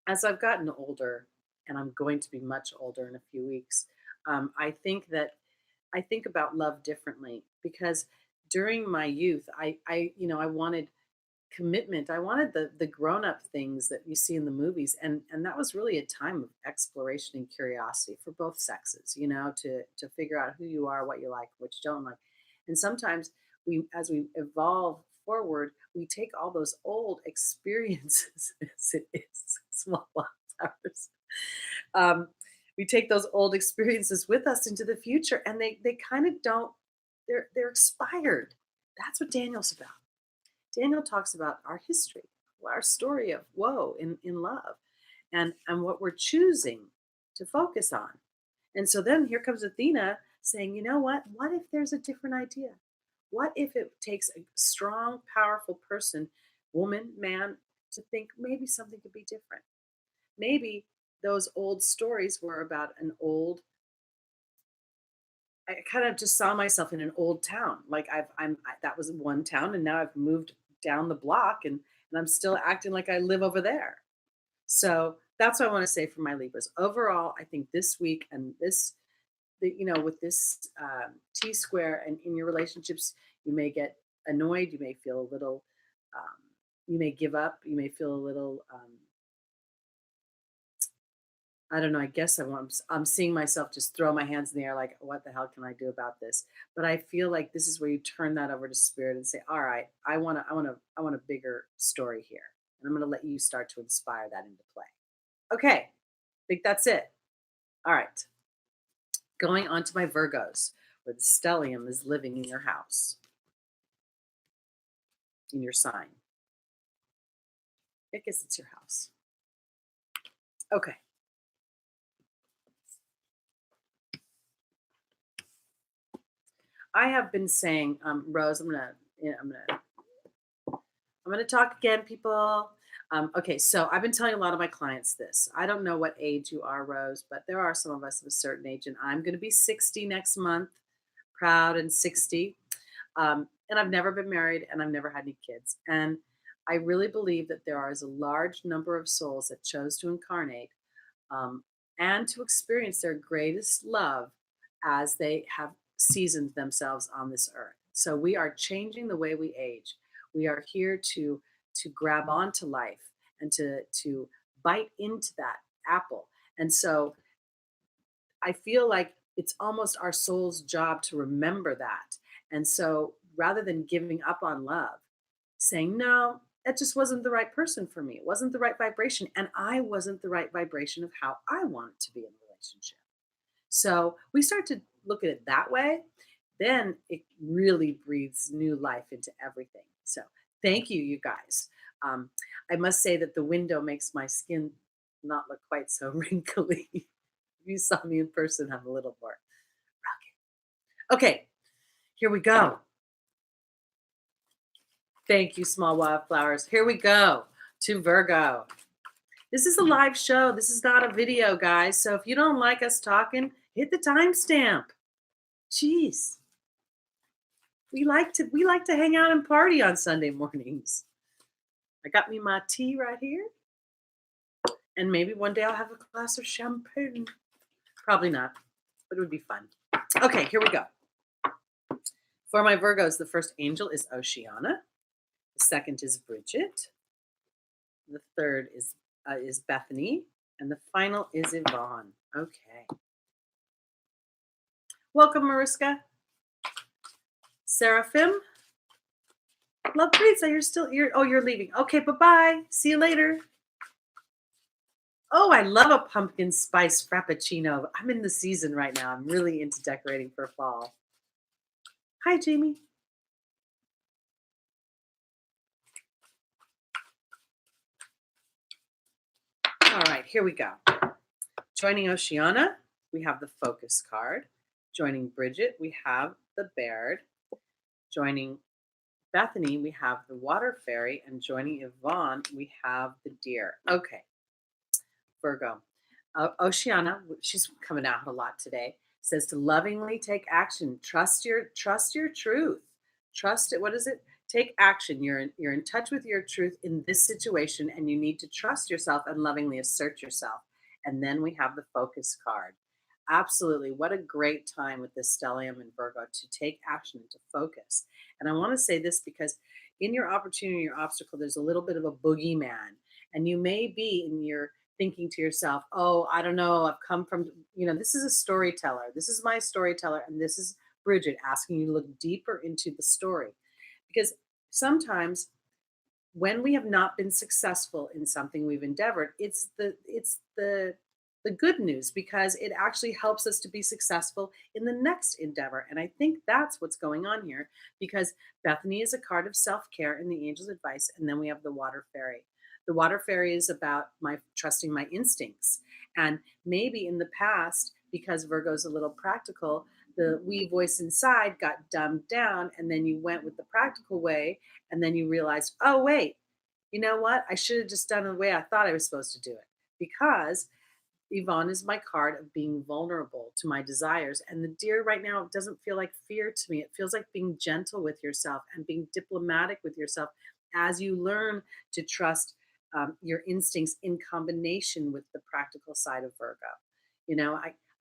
S1: as I've gotten older, and I'm going to be much older in a few weeks, I think about love differently, because during my youth, I wanted commitment. I wanted the grown up things that you see in the movies, and that was really a time of exploration and curiosity for both sexes. To figure out who you are, what you like, what you don't like, and sometimes as we evolve forward, we take all those old experiences. As it is small towers. Um, we take those old experiences with us into the future, and they kind of don't. They're expired. That's what Daniel's about. Daniel talks about our history, our story of woe in love, and what we're choosing to focus on. And so then here comes Athena saying, you know what? What if there's a different idea? What if it takes a strong, powerful person, woman, man, to think maybe something could be different? Maybe those old stories were about an old. I kind of just saw myself in an old town. Like that was one town, and now I've moved down the block, and I'm still acting like I live over there. So that's what I want to say for my Libras. Overall, I think this week and with this T square and in your relationships, you may get annoyed. You may feel a little, you may give up. You may feel a little, I don't know. I guess I'm seeing myself just throw my hands in the air, like, what the hell can I do about this? But I feel like this is where you turn that over to spirit and say, all right, I want a bigger story here, and I'm going to let you start to inspire that into play. Okay, I think that's it. All right, going on to my Virgos, where the stellium is living in your house, in your sign. I guess it's your house. Okay. I have been saying, Rose, I'm gonna talk again, people. Okay, so I've been telling a lot of my clients this. I don't know what age you are, Rose, but there are some of us of a certain age, and I'm gonna be 60 next month, proud and 60. And I've never been married, and I've never had any kids. And I really believe that there is a large number of souls that chose to incarnate, um, and to experience their greatest love as they have seasoned themselves on this earth. So we are changing the way we age. We are here to grab onto life and to bite into that apple. And so I feel like it's almost our soul's job to remember that. And so rather than giving up on love, saying, no, that just wasn't the right person for me. It wasn't the right vibration. And I wasn't the right vibration of how I wanted to be in a relationship. So we start to look at it that way, then it really breathes new life into everything. So thank you, you guys. I must say that the window makes my skin not look quite so wrinkly. you saw me in person, I'm a little more rocky. Okay, here we go. Thank you, small wildflowers. Here we go to Virgo. This is a live show. This is not a video, guys. So if you don't like us talking, hit the timestamp. Jeez. We like to hang out and party on Sunday mornings. I got me my tea right here. And maybe one day I'll have a glass of champagne. Probably not, but it would be fun. Okay, here we go. For my Virgos, the first angel is Oceana. The second is Bridget. The third is Bethany. And the final is Yvonne. Okay. Welcome, Mariska. Seraphim. Love Pizza, you're leaving. Okay, bye-bye. See you later. Oh, I love a pumpkin spice frappuccino. I'm in the season right now. I'm really into decorating for fall. Hi, Jamie. All right, here we go. Joining Oceana, we have the Focus card. Joining Bridget, we have the Baird. Joining Bethany, we have the Water Fairy. And joining Yvonne, we have the Deer. Okay, Virgo. Oceana, she's coming out a lot today, says to lovingly take action. Trust your truth. Trust it. What is it? Take action. You're in touch with your truth in this situation, and you need to trust yourself and lovingly assert yourself. And then we have the Focus card. Absolutely. What a great time with this stellium in Virgo to take action and to focus. And I want to say this because in your opportunity, your obstacle, there's a little bit of a boogeyman. And you may be in your thinking to yourself, oh, I don't know, I've come from, this is a storyteller. This is my storyteller. And this is Bridget asking you to look deeper into the story. Because sometimes when we have not been successful in something we've endeavored, it's the good news, because it actually helps us to be successful in the next endeavor. And I think that's what's going on here, because Bethany is a card of self-care in the angel's advice. And then we have the Water Fairy. The Water Fairy is about my trusting my instincts. And maybe in the past, because Virgo's a little practical, the wee voice inside got dumbed down, and then you went with the practical way, and then you realized, oh, wait, you know what? I should have just done it the way I thought I was supposed to do it. Because Yvonne is my card of being vulnerable to my desires. And the Deer right now doesn't feel like fear to me. It feels like being gentle with yourself and being diplomatic with yourself as you learn to trust your instincts in combination with the practical side of Virgo.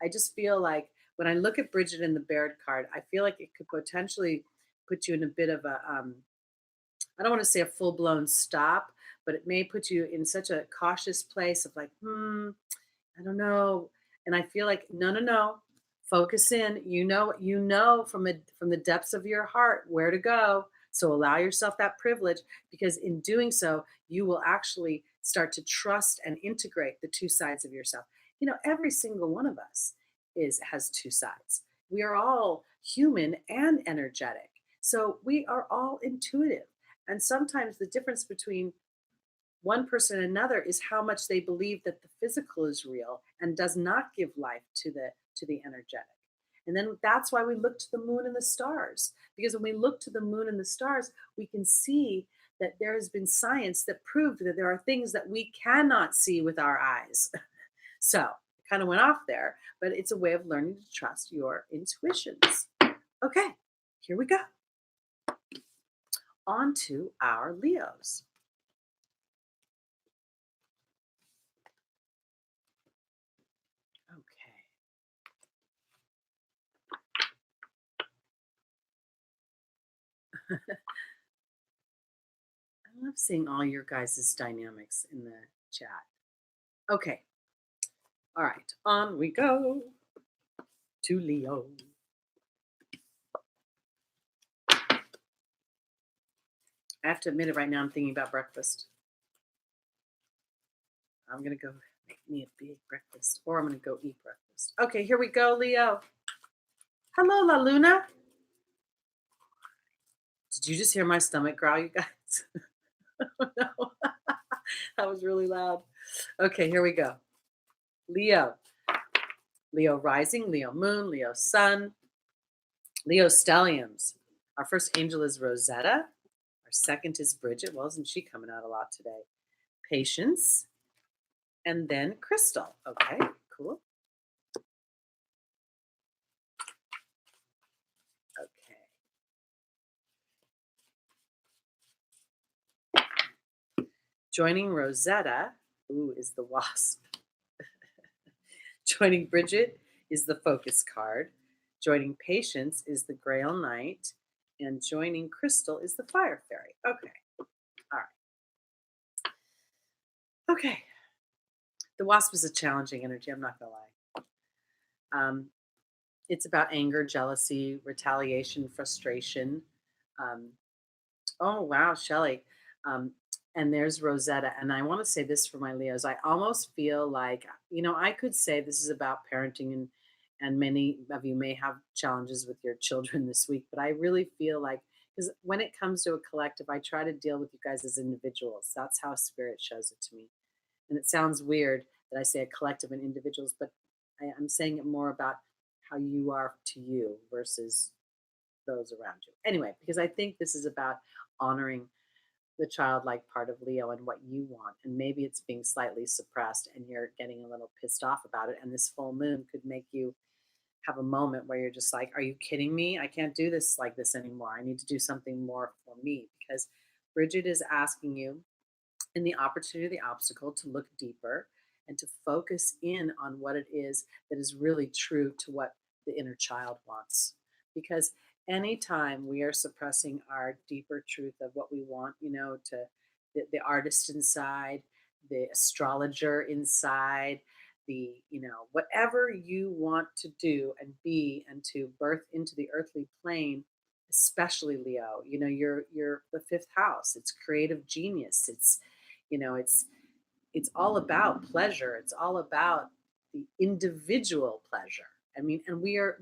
S1: I just feel like when I look at Bridget and the Baird card, I feel like it could potentially put you in a bit of a, I don't want to say a full blown stop, but it may put you in such a cautious place of like, I don't know. And I feel like, no, focus in, from the depths of your heart where to go. So allow yourself that privilege, because in doing so, you will actually start to trust and integrate the two sides of yourself. Every single one of us has two sides. We are all human and energetic. So we are all intuitive. And sometimes the difference between one person and another is how much they believe that the physical is real and does not give life to the energetic. And then that's why we look to the moon and the stars, because when we look to the moon and the stars, we can see that there has been science that proved that there are things that we cannot see with our eyes. So it kind of went off there, but it's a way of learning to trust your intuitions. Okay, here we go. On to our Leos. I love seeing all your guys' dynamics in the chat. Okay. All right. On we go to Leo. I have to admit it right now, I'm thinking about breakfast. I'm going to go make me a big breakfast, or I'm going to go eat breakfast. Okay, here we go, Leo. Hello, La Luna. Did you just hear my stomach growl, you guys? Oh, no. That was really loud. Okay, here we go. Leo, Leo rising, Leo moon, Leo sun, Leo stelliums. Our first angel is Rosetta. Our second is Bridget. Well, isn't she coming out a lot today? Patience. And then Crystal. Okay, cool. Okay. Joining Rosetta, is the Wasp. Joining Bridget is the Focus card. Joining Patience is the Grail Knight. And joining Crystal is the Fire Fairy. Okay. All right. Okay. The Wasp is a challenging energy, I'm not going to lie. It's about anger, jealousy, retaliation, frustration. Um, oh, wow, Shelley. Um, and there's Rosetta. And I want to say this for my Leos. I almost feel like, I could say this is about parenting, and many of you may have challenges with your children this week, but I really feel like, because when it comes to a collective, I try to deal with you guys as individuals. That's how spirit shows it to me. And it sounds weird that I say a collective and individuals, but I'm saying it more about how you are to you versus those around you. Anyway, because I think this is about honoring the childlike part of Leo and what you want. And maybe it's being slightly suppressed and you're getting a little pissed off about it. And this full moon could make you have a moment where you're just like, are you kidding me? I can't do this like this anymore. I need to do something more for me, because Bridget is asking you in the opportunity, the obstacle, to look deeper and to focus in on what it is that is really true to what the inner child wants. Because anytime we are suppressing our deeper truth of what we want, to the artist inside, the astrologer inside, whatever you want to do and be and to birth into the earthly plane, especially Leo, you're the fifth house. It's creative genius. It's all about pleasure. It's all about the individual pleasure. I mean, and we are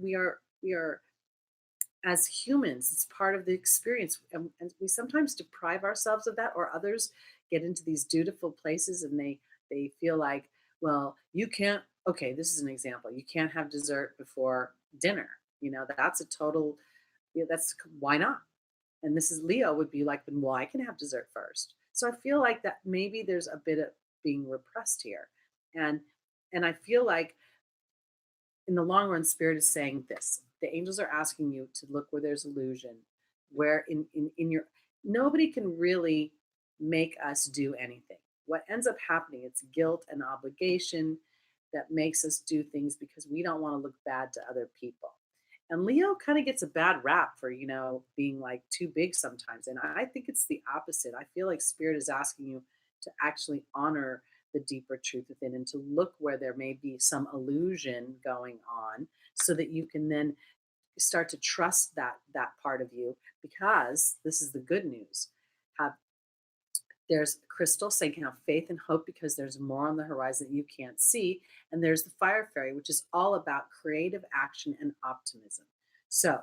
S1: as humans, it's part of the experience, and we sometimes deprive ourselves of that, or others get into these dutiful places and they feel like, well, you can't. Okay, this is an example. You can't have dessert before dinner. That's a total. That's why not? And this is Leo would be like, well, I can have dessert first. So I feel like that maybe there's a bit of being repressed here. And I feel like in the long run, spirit is saying this. The angels are asking you to look where there's illusion, where in your nobody can really make us do anything. What ends up happening, it's guilt and obligation that makes us do things because we don't want to look bad to other people. And Leo kind of gets a bad rap for, being like too big sometimes. And I think it's the opposite. I feel like spirit is asking you to actually honor the deeper truth within and to look where there may be some illusion going on, so that you can then start to trust that part of you, because this is the good news. Have There's Crystal saying have faith and hope because there's more on the horizon that you can't see. And there's the Fire Fairy, which is all about creative action and optimism. So,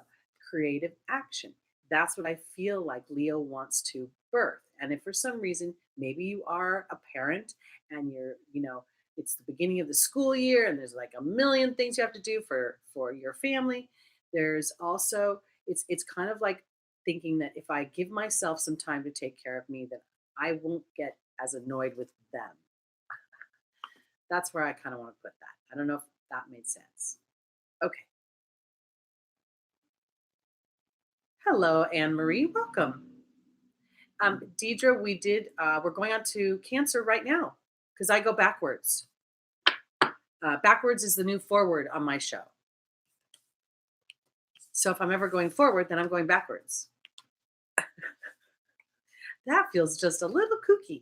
S1: creative action. That's what I feel like Leo wants to birth. And if for some reason, maybe you are a parent and it's the beginning of the school year and there's like a million things you have to do for your family. There's also, it's kind of like thinking that if I give myself some time to take care of me, then I won't get as annoyed with them. That's where I kind of want to put that. I don't know if that made sense. Okay. Hello, Anne Marie. Welcome. Deidre, we're going on to Cancer right now because I go backwards. Backwards is the new forward on my show. So if I'm ever going forward, then I'm going backwards. That feels just a little kooky.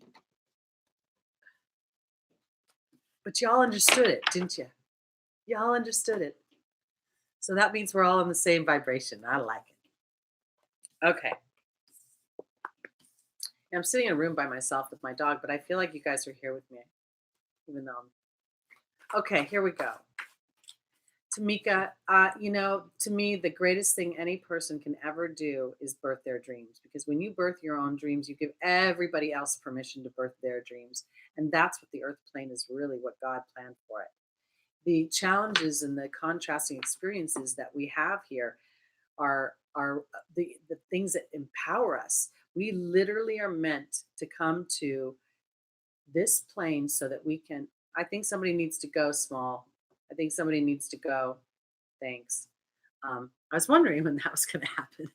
S1: But y'all understood it, didn't you? Y'all understood it. So that means we're all in the same vibration. I like it. Okay. I'm sitting in a room by myself with my dog, but I feel like you guys are here with me, even though okay, here we go. Tamika, to me, the greatest thing any person can ever do is birth their dreams. Because when you birth your own dreams, you give everybody else permission to birth their dreams. And that's what the earth plane is really what God planned for it. the challenges and the contrasting experiences that we have here are the things that empower us. We literally are meant to come to this plane so that we can. I think somebody needs to go small. I think somebody needs to go. Thanks. I was wondering when that was going to happen.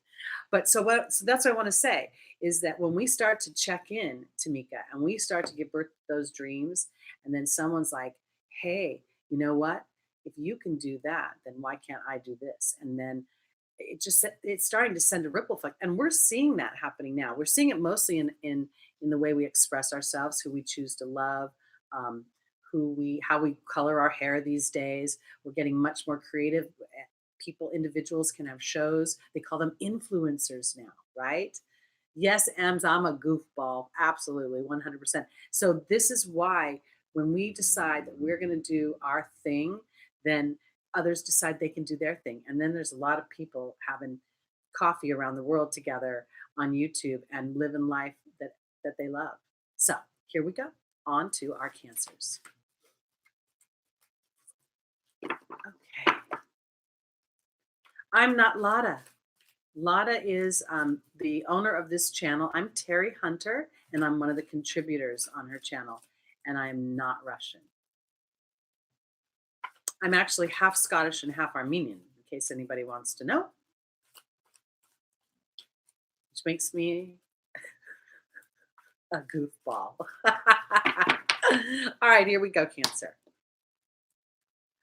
S1: But so that's what I want to say is that when we start to check in, Tamika, and we start to give birth to those dreams, and then someone's like, hey, you know what? If you can do that, then why can't I do this? And then it's starting to send a ripple effect. And we're seeing that happening now. We're seeing it mostly in the way we express ourselves, who we choose to love, um, who we how we color our hair these days. We're getting much more creative. People, individuals can have shows. They call them influencers now, right? Yes, Ems, I'm a goofball. Absolutely, 100%. So this is why when we decide that we're going to do our thing, then others decide they can do their thing. And then there's a lot of people having coffee around the world together on YouTube and living life that they love. So here we go. On to our cancers. Okay. I'm not Lada. Lada is the owner of this channel. I'm Teri Hunter, and I'm one of the contributors on her channel, and I'm not Russian. I'm actually half Scottish and half Armenian, in case anybody wants to know, which makes me a goofball. All right, here we go, Cancer.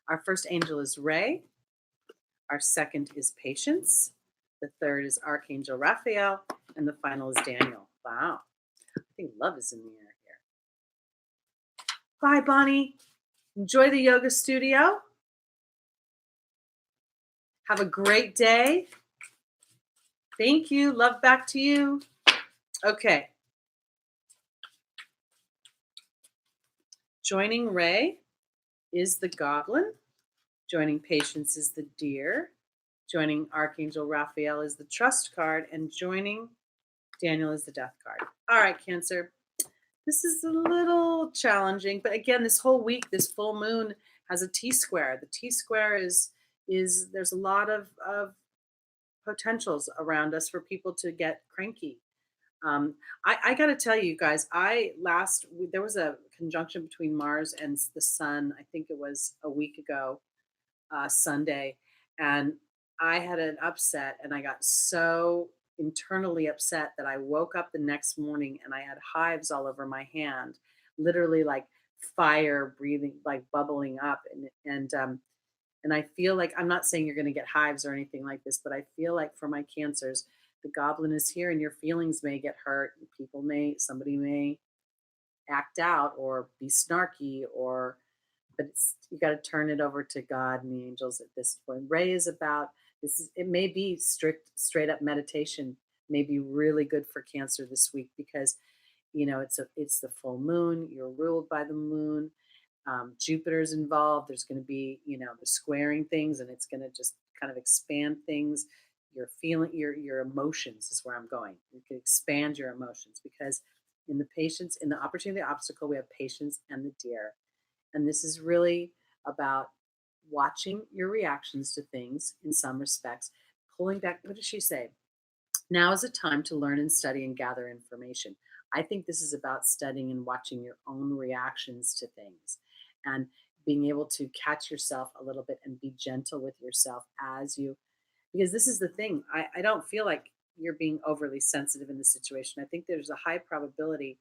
S1: Our first angel is Ray. Our second is Patience. The third is Archangel Raphael. And the final is Daniel. Wow. I think love is in the air here. Bye, Bonnie. Enjoy the yoga studio. Have a great day. Thank you. Love back to you. Okay. Joining Ray is the goblin. Joining Patience is the deer. Joining Archangel Raphael is the trust card. And joining Daniel is the death card. All right, Cancer. This is a little challenging, but again, this whole week, this full moon has a T-square. The T-square is there's a lot of potentials around us for people to get cranky. I got to tell you guys, there was a conjunction between Mars and the Sun. I think it was a week ago, Sunday, and I had an upset, and I got so internally upset that I woke up the next morning and I had hives all over my hand, literally like fire breathing, like bubbling up, and I feel like I'm not saying you're going to get hives or anything like this, but I feel like for my cancers, the goblin is here, and your feelings may get hurt. Somebody may act out or be snarky, but you got to turn it over to God and the angels at this point. Ray is about this. It may be straight up meditation. May be really good for Cancer this week because it's the full moon. You're ruled by the moon. Jupiter's involved. There's going to be the squaring things, and it's going to just kind of expand things. Your feeling, your emotions is where I'm going. You can expand your emotions because in the opportunity obstacle, we have Patience and the deer. And this is really about watching your reactions to things in some respects, pulling back. What does she say? Now is a time to learn and study and gather information. I think this is about studying and watching your own reactions to things and being able to catch yourself a little bit and be gentle with yourself because this is the thing. I don't feel like you're being overly sensitive in this situation. I think there's a high probability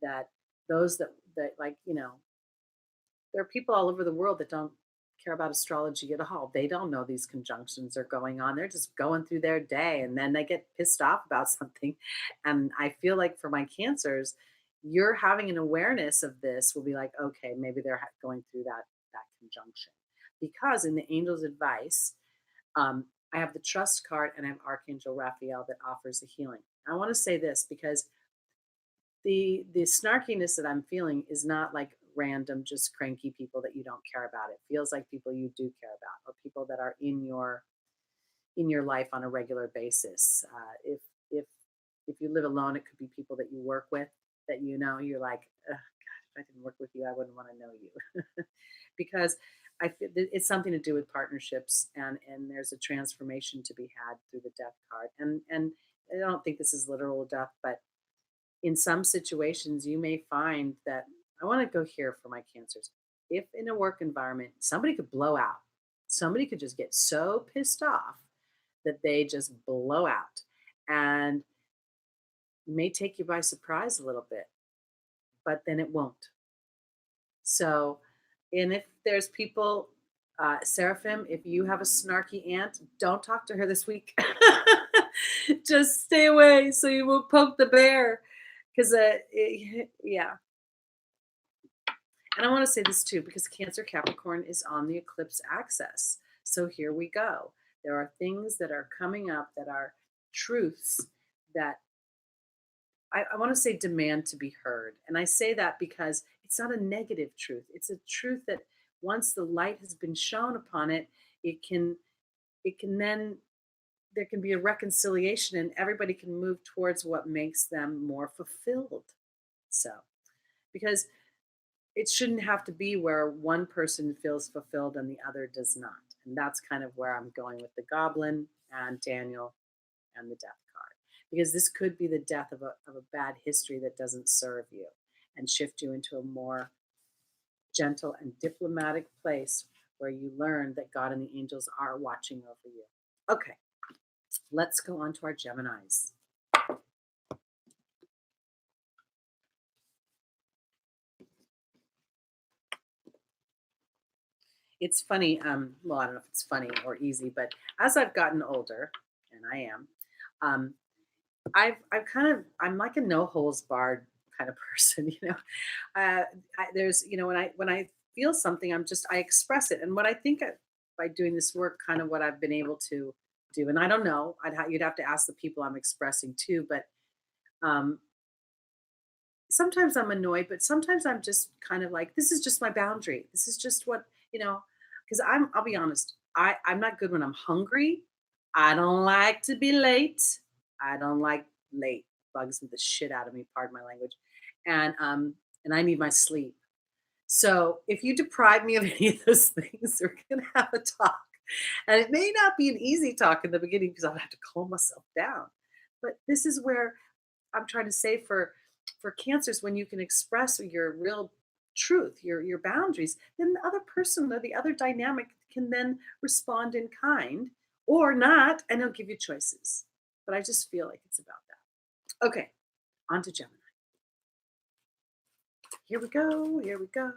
S1: that those that there are people all over the world that don't care about astrology at all. They don't know these conjunctions are going on. They're just going through their day and then they get pissed off about something. And I feel like for my cancers, you're having an awareness of this will be like, okay, maybe they're going through that conjunction. Because in the angel's advice, I have the trust card and I have Archangel Raphael that offers the healing. I want to say this because the snarkiness that I'm feeling is not like random, just cranky people that you don't care about. It feels like people you do care about, or people that are in your life on a regular basis. If you live alone, it could be people that you work with that you're like, "Ugh, God, if I didn't work with you, I wouldn't want to know you," because I feel it's something to do with partnerships, and there's a transformation to be had through the death card, and I don't think this is literal death, but in some situations you may find that I want to go here for my cancers. If in a work environment somebody could blow out, somebody could just get so pissed off that they just blow out, and may take you by surprise a little bit, but then it won't. So, and if there's people, Seraphim, if you have a snarky aunt, don't talk to her this week. Just stay away so you won't poke the bear. Because, yeah. And I want to say this too, because Cancer Capricorn is on the eclipse axis. So here we go. There are things that are coming up that are truths that I want to say demand to be heard. And I say that because it's not a negative truth. It's a truth that once the light has been shown upon it, it can then there can be a reconciliation and everybody can move towards what makes them more fulfilled. So, because it shouldn't have to be where one person feels fulfilled and the other does not. And that's kind of where I'm going with the goblin and Daniel and the death card. Because this could be the death of a bad history that doesn't serve you and shift you into a more gentle and diplomatic place where you learn that God and the angels are watching over you. Okay, let's go on to our Geminis. It's funny, well, I don't know if it's funny or easy, but as I've gotten older, and I am, um, I'm like a no holes barred kind of person, there's, when I feel something, I express it. And what I think by doing this work, kind of what I've been able to do, and I don't know, you'd have to ask the people I'm expressing to, but um, sometimes I'm annoyed, but sometimes I'm just kind of like, this is just my boundary. This is just what, because I'll be honest, I'm not good when I'm hungry. I don't like to be late. I don't like late. Bugs the shit out of me, pardon my language. And I need my sleep. So if you deprive me of any of those things, we're gonna have a talk. And it may not be an easy talk in the beginning because I'll have to calm myself down. But this is where I'm trying to say for cancers, when you can express your real truth, your boundaries, then the other person or the other dynamic can then respond in kind or not, and they'll give you choices. But I just feel like it's about that. Okay, on to Gemini. Here we go. Here we go.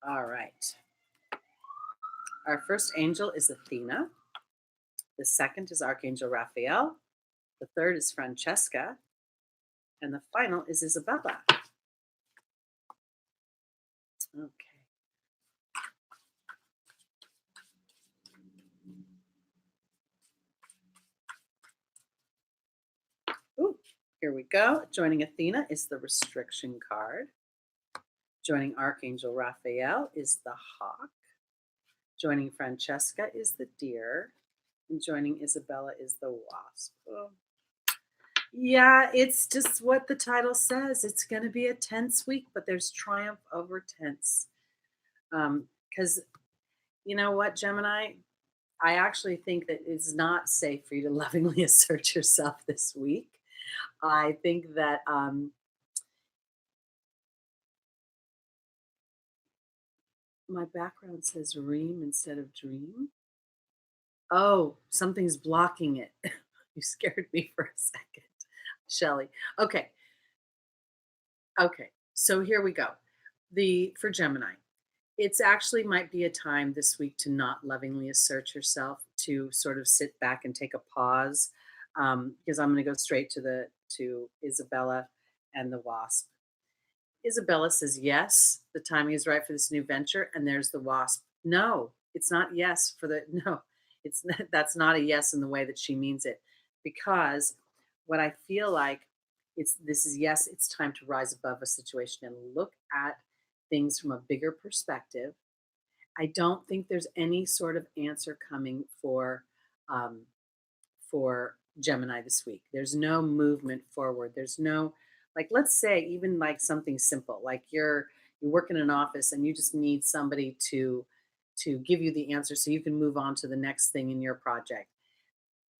S1: All right. Our first angel is Athena. The second is Archangel Raphael. The third is Francesca. And the final is Isabella. Okay. Ooh, here we go. Joining Athena is the restriction card. Joining Archangel Raphael is the hawk. Joining Francesca is the deer. And joining Isabella is the wasp. Oh. Yeah, it's just what the title says. It's going to be a tense week, but there's triumph over tense. Because you know what, Gemini? I actually think that it's not safe for you to lovingly assert yourself this week. I think that my background says ream instead of dream. Oh, something's blocking it. You scared me for a second, Shelly. Okay, okay. So here we go. The For Gemini, it's actually might be a time this week to not lovingly assert yourself, to sort of sit back and take a pause, because I'm going to go straight to Isabella and the wasp. Isabella says yes, the timing is right for this new venture, and there's the wasp. No, it's not yes for the no. It's that's not a yes in the way that she means it, because what I feel like this is yes. It's time to rise above a situation and look at things from a bigger perspective. I don't think there's any sort of answer coming um, for Gemini this week. There's no movement forward. There's no, like, let's say even like something simple, like you work in an office and you just need somebody to give you the answer so you can move on to the next thing in your project.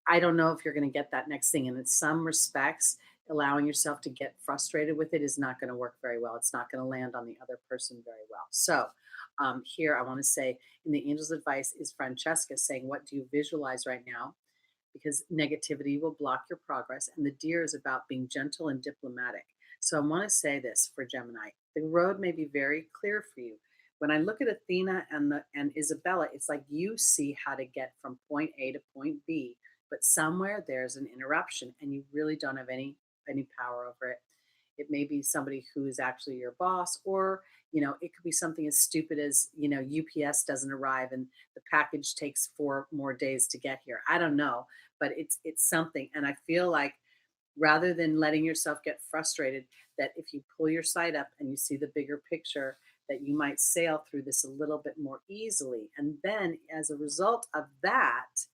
S1: I don't know if you're going to get that next thing. And in some respects, allowing yourself to get frustrated with it is not going to work very well. It's not going to land on the other person very well. So, here I want to say in the angel's advice is Francesca saying, what do you visualize right now? Because negativity will block your progress. And the deer is about being gentle and diplomatic. So I want to say this for Gemini. The road may be very clear for you. When I look at Athena and Isabella, it's like you see how to get from point A to point B, but somewhere there's an interruption and you really don't have any power over it. It may be somebody who is actually your boss, or it could be something as stupid as UPS doesn't arrive and the package takes 4 more days to get here. I don't know, but it's something. And I feel like rather than letting yourself get frustrated, that if you pull your sight up and you see the bigger picture, that you might sail through this a little bit more easily. And then as a result of that,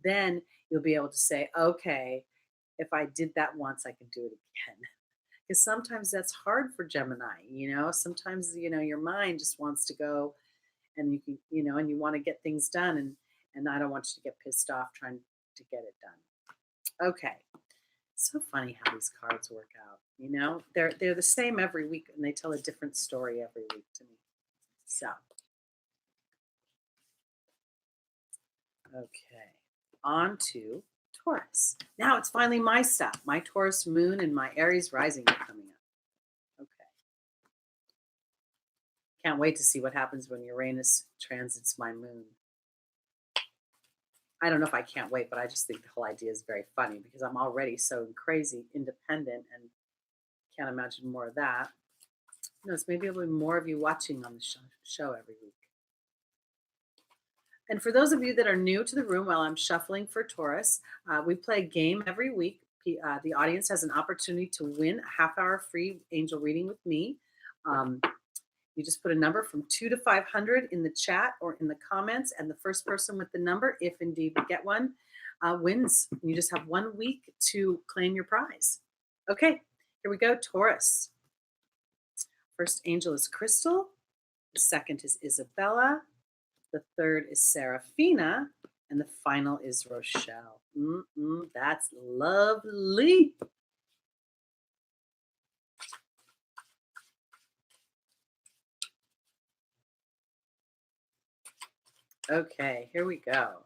S1: then you'll be able to say, okay, if I did that once, I can do it again. Because sometimes that's hard for Gemini. Sometimes, your mind just wants to go, and and you want to get things done. And I don't want you to get pissed off trying to get it done. Okay. So funny how these cards work out. They're the same every week and they tell a different story every week to me. So, okay. On to Taurus. Now it's finally my stuff. My Taurus moon and my Aries rising are coming up. Okay. Can't wait to see what happens when Uranus transits my moon. I don't know if I can't wait, but I just think the whole idea is very funny because I'm already so crazy independent and can't imagine more of that. It's maybe there'll be more of you watching on the show every week. And for those of you that are new to the room while I'm shuffling for Taurus, we play a game every week. The audience has an opportunity to win a half-hour free angel reading with me. You just put a number from 2 to 500 in the chat or in the comments, and the first person with the number, if indeed we get one, wins. You just have 1 week to claim your prize. Okay, here we go, Taurus. First angel is Crystal. The second is Isabella. The third is Serafina. And the final is Rochelle. That's lovely. Okay, here we go.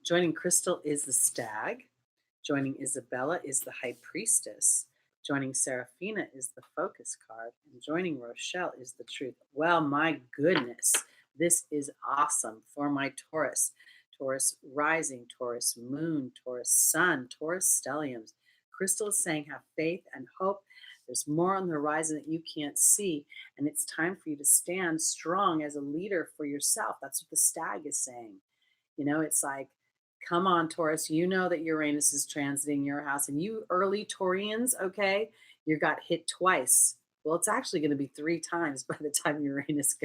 S1: Joining Crystal is the Stag. Joining Isabella is the High Priestess. Joining Serafina is the Focus card. And joining Rochelle is the Truth. Well, my goodness, this is awesome for my Taurus. Taurus rising, Taurus moon, Taurus sun, Taurus stelliums. Crystal is saying have faith and hope. There's more on the horizon that you can't see. And it's time for you to stand strong as a leader for yourself. That's what the Stag is saying. It's like, come on, Taurus. You know that Uranus is transiting your house. And you early Taurians, okay, you got hit twice. Well, it's actually going to be 3 times by the time Uranus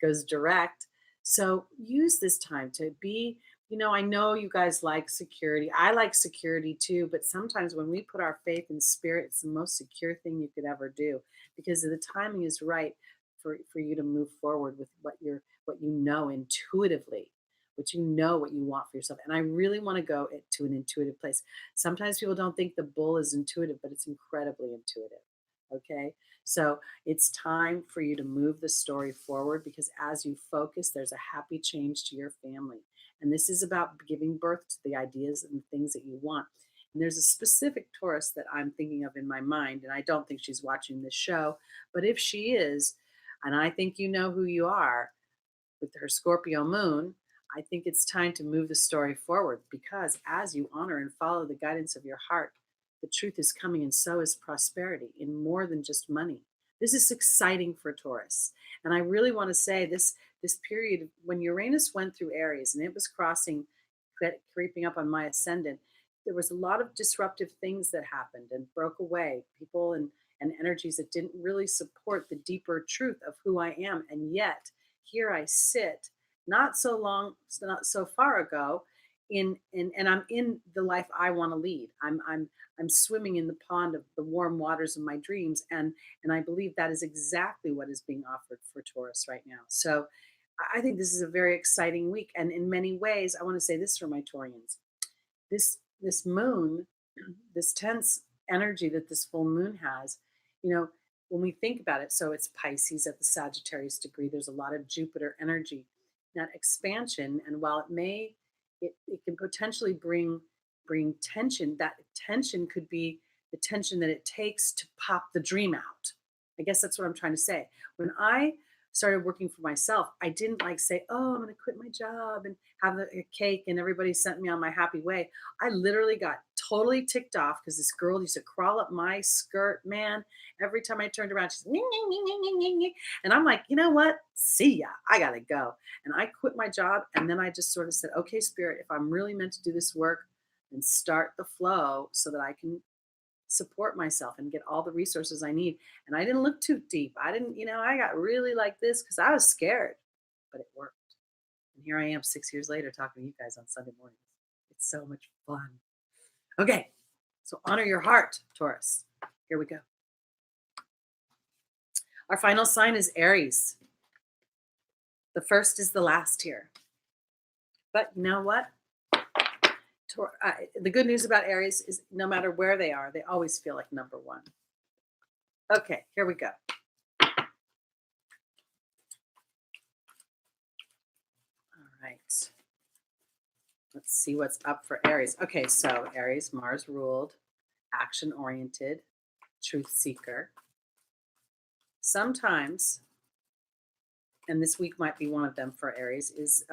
S1: goes direct. So use this time to be, I know you guys like security. I like security too, but sometimes when we put our faith in spirit, it's the most secure thing you could ever do because the timing is right for you to move forward with what you know intuitively, what you want for yourself. And I really want to go to an intuitive place. Sometimes people don't think the bull is intuitive, but it's incredibly intuitive. Okay. So it's time for you to move the story forward because as you focus, there's a happy change to your family. And this is about giving birth to the ideas and things that you want. And there's a specific Taurus that I'm thinking of in my mind, and I don't think she's watching this show, but if she is, and I think you know who you are with her Scorpio moon, I think it's time to move the story forward because as you honor and follow the guidance of your heart, the truth is coming and so is prosperity in more than just money. This is exciting for Taurus. And I really want to say this period when Uranus went through Aries and it was crossing, creeping up on my ascendant, there was a lot of disruptive things that happened and broke away. People and energies that didn't really support the deeper truth of who I am. And yet here I sit, not so far ago, and I'm in the life I want to lead. I'm swimming in the pond of the warm waters of my dreams, and I believe that is exactly what is being offered for Taurus right now. So I think this is a very exciting week, and in many ways, I want to say this for my Taurians: this moon, this tense energy that this full moon has, you know, when we think about it, so it's Pisces at the Sagittarius degree. There's a lot of Jupiter energy, that expansion, and while it can potentially bring tension. That tension could be the tension that it takes to pop the dream out. I guess that's what I'm trying to say. When I started working for myself, I didn't like say, "Oh, I'm going to quit my job and have a cake," and everybody sent me on my happy way. I literally got totally ticked off because this girl used to crawl up my skirt, man. Every time I turned around, she's "Ning, ning, ning, ning, ning, ning, ning." And I'm like, you know what? See ya. I gotta go. And I quit my job, and then I just sort of said, "Okay, Spirit, if I'm really meant to do this work, and start the flow so that I can support myself and get all the resources I need." And I didn't look too deep. I didn't, I got really like this because I was scared, but it worked. And here I am 6 years later talking to you guys on Sunday mornings. It's so much fun. Okay, so honor your heart, Taurus. Here we go. Our final sign is Aries. The first is the last here. But you know what? The good news about Aries is no matter where they are, they always feel like number one. Okay, here we go. All right. Let's see what's up for Aries. Okay, so Aries, Mars ruled, action oriented, truth seeker. Sometimes, and this week might be one of them for Aries, is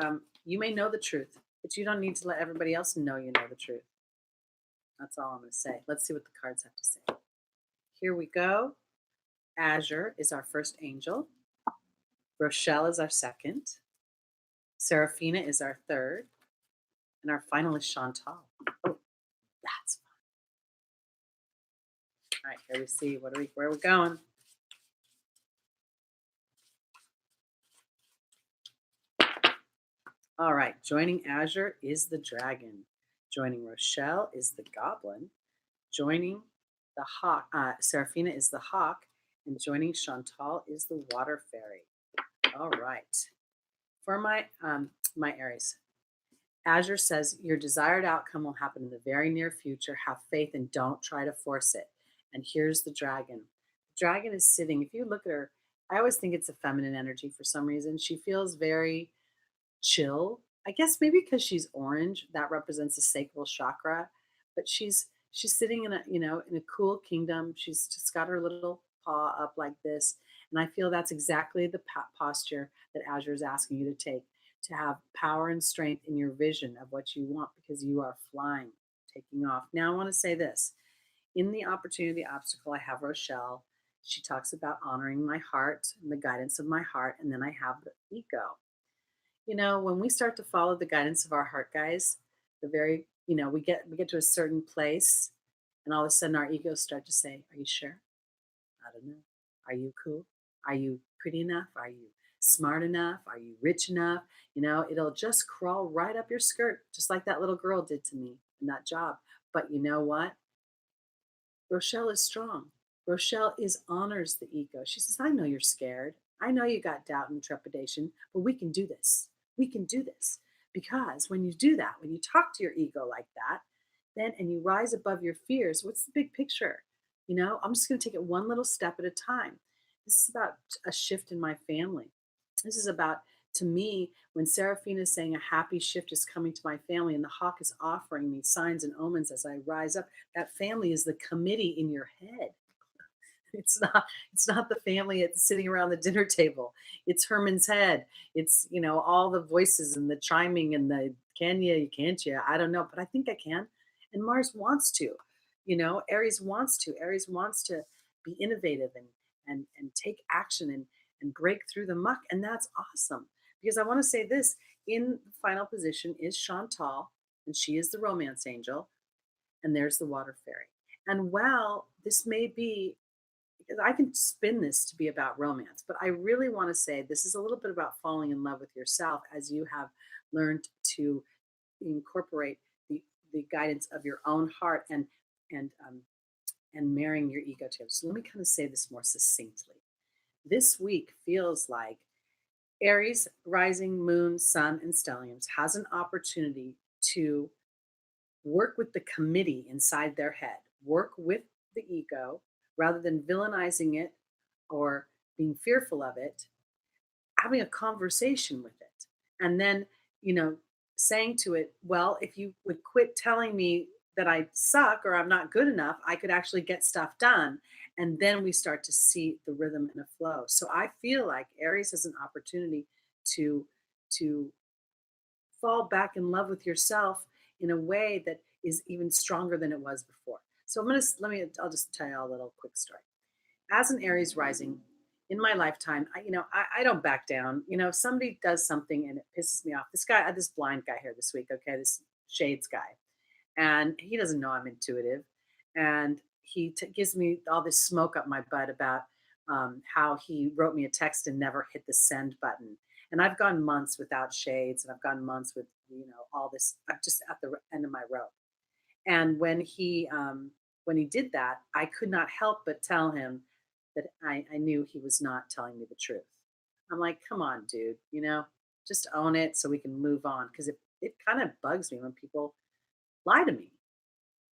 S1: you may know the truth, but you don't need to let everybody else know you know the truth. That's all I'm going to say. Let's see what the cards have to say. Here we go. Azure is our first angel. Rochelle is our second. Seraphina is our third. And our final is Chantal. Oh, that's fun. All right, here we see. Where are we going? All right, joining Azure is the dragon. Joining Rochelle is the goblin. Joining the hawk, Seraphina is the hawk. And joining Chantal is the water fairy. All right. For my Aries, Azure says your desired outcome will happen in the very near future. Have faith and don't try to force it. And here's the dragon. The dragon is sitting. If you look at her, I always think it's a feminine energy for some reason. She feels very chill. I guess maybe because she's orange, that represents the sacral chakra. But she's sitting in a cool kingdom. She's just got her little paw up like this, and I feel that's exactly the posture that Azure is asking you to take, to have power and strength in your vision of what you want, because you are flying, taking off. Now I want to say this: in the opportunity obstacle, I have Rochelle. She talks about honoring my heart and the guidance of my heart, and then I have the ego. When we start to follow the guidance of our heart, guys, we get to a certain place, and all of a sudden our egos start to say, "Are you sure? I don't know. Are you cool? Are you pretty enough? Are you smart enough? Are you rich enough?" It'll just crawl right up your skirt, just like that little girl did to me in that job. But you know what? Rochelle is strong. Rochelle honors the ego. She says, "I know you're scared. I know you got doubt and trepidation, but we can do this. We can do this." Because when you do that, when you talk to your ego like that, and you rise above your fears, what's the big picture? I'm just going to take it one little step at a time. This is about a shift in my family. This is about, to me, when Seraphina is saying a happy shift is coming to my family, and the hawk is offering me signs and omens as I rise up, that family is the committee in your head. It's not the family it's sitting around the dinner table. It's Herman's head. It's all the voices and the chiming and the "can you can't you," I don't know, but I think I can. And Mars wants to. Aries wants to be innovative and take action and break through the muck. And that's awesome. Because I want to say this, in the final position is Chantal, and she is the romance angel, and there's the water fairy. And while this may be, because I can spin this to be about romance, but I really want to say this is a little bit about falling in love with yourself as you have learned to incorporate the guidance of your own heart and and marrying your ego together. So let me kind of say this more succinctly. This week feels like Aries, rising, moon, sun, and stelliums has an opportunity to work with the committee inside their head, work with the ego rather than villainizing it or being fearful of it, having a conversation with it. And then, you know, saying to it, well, if you would quit telling me that I suck or I'm not good enough, I could actually get stuff done. And then we start to see the rhythm and a flow. So I feel like Aries has an opportunity to to fall back in love with yourself in a way that is even stronger than it was before. So I'll just tell you a little quick story. As an Aries rising, in my lifetime, I don't back down. If somebody does something and it pisses me off, this blind guy here this week, okay, this shades guy, and he doesn't know I'm intuitive, and he gives me all this smoke up my butt about how he wrote me a text and never hit the send button. And I've gone months without shades, and I've gone months with all this. I'm just at the end of my rope. And when he did that, I could not help but tell him that I knew he was not telling me the truth. I'm like, come on, dude, just own it so we can move on. Because it kind of bugs me when people lie to me.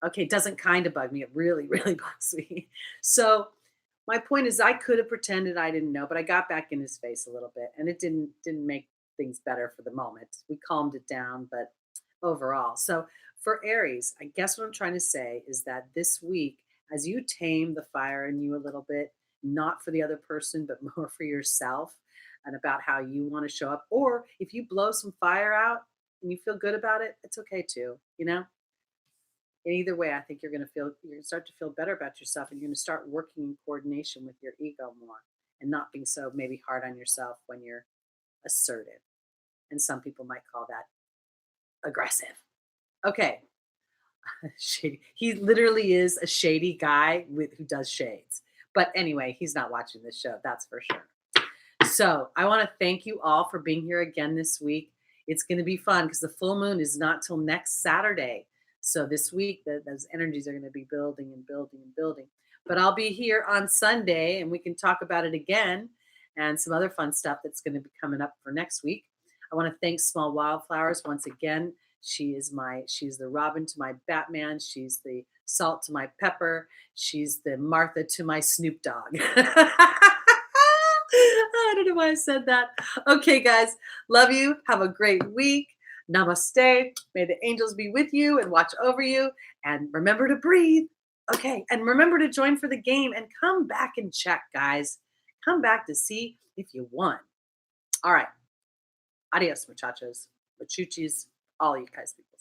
S1: Okay, it doesn't kind of bug me. It really, really bugs me. So my point is I could have pretended I didn't know, but I got back in his face a little bit, and it didn't make things better for the moment. We calmed it down, but overall. So for Aries, I guess what I'm trying to say is that this week, as you tame the fire in you a little bit, not for the other person, but more for yourself and about how you want to show up. Or if you blow some fire out and you feel good about it, it's okay too. And either way, I think you're going to start to feel better about yourself, and you're going to start working in coordination with your ego more and not being so maybe hard on yourself when you're assertive. And some people might call that aggressive. Okay. Shady. He literally is a shady guy who does shades. But anyway, he's not watching this show, that's for sure. So I want to thank you all for being here again this week. It's going to be fun because the full moon is not till next Saturday. So this week, those energies are going to be building and building and building. But I'll be here on Sunday, and we can talk about it again and some other fun stuff that's going to be coming up for next week. I want to thank Small Wildflowers once again. She's the Robin to my Batman. She's the salt to my pepper. She's the Martha to my Snoop Dogg. I don't know why I said that. Okay, guys, love you. Have a great week. Namaste. May the angels be with you and watch over you. And remember to breathe. Okay, and remember to join for the game and come back and check, guys. Come back to see if you won. All right. Adios, muchachos, machuchis, all you guys people.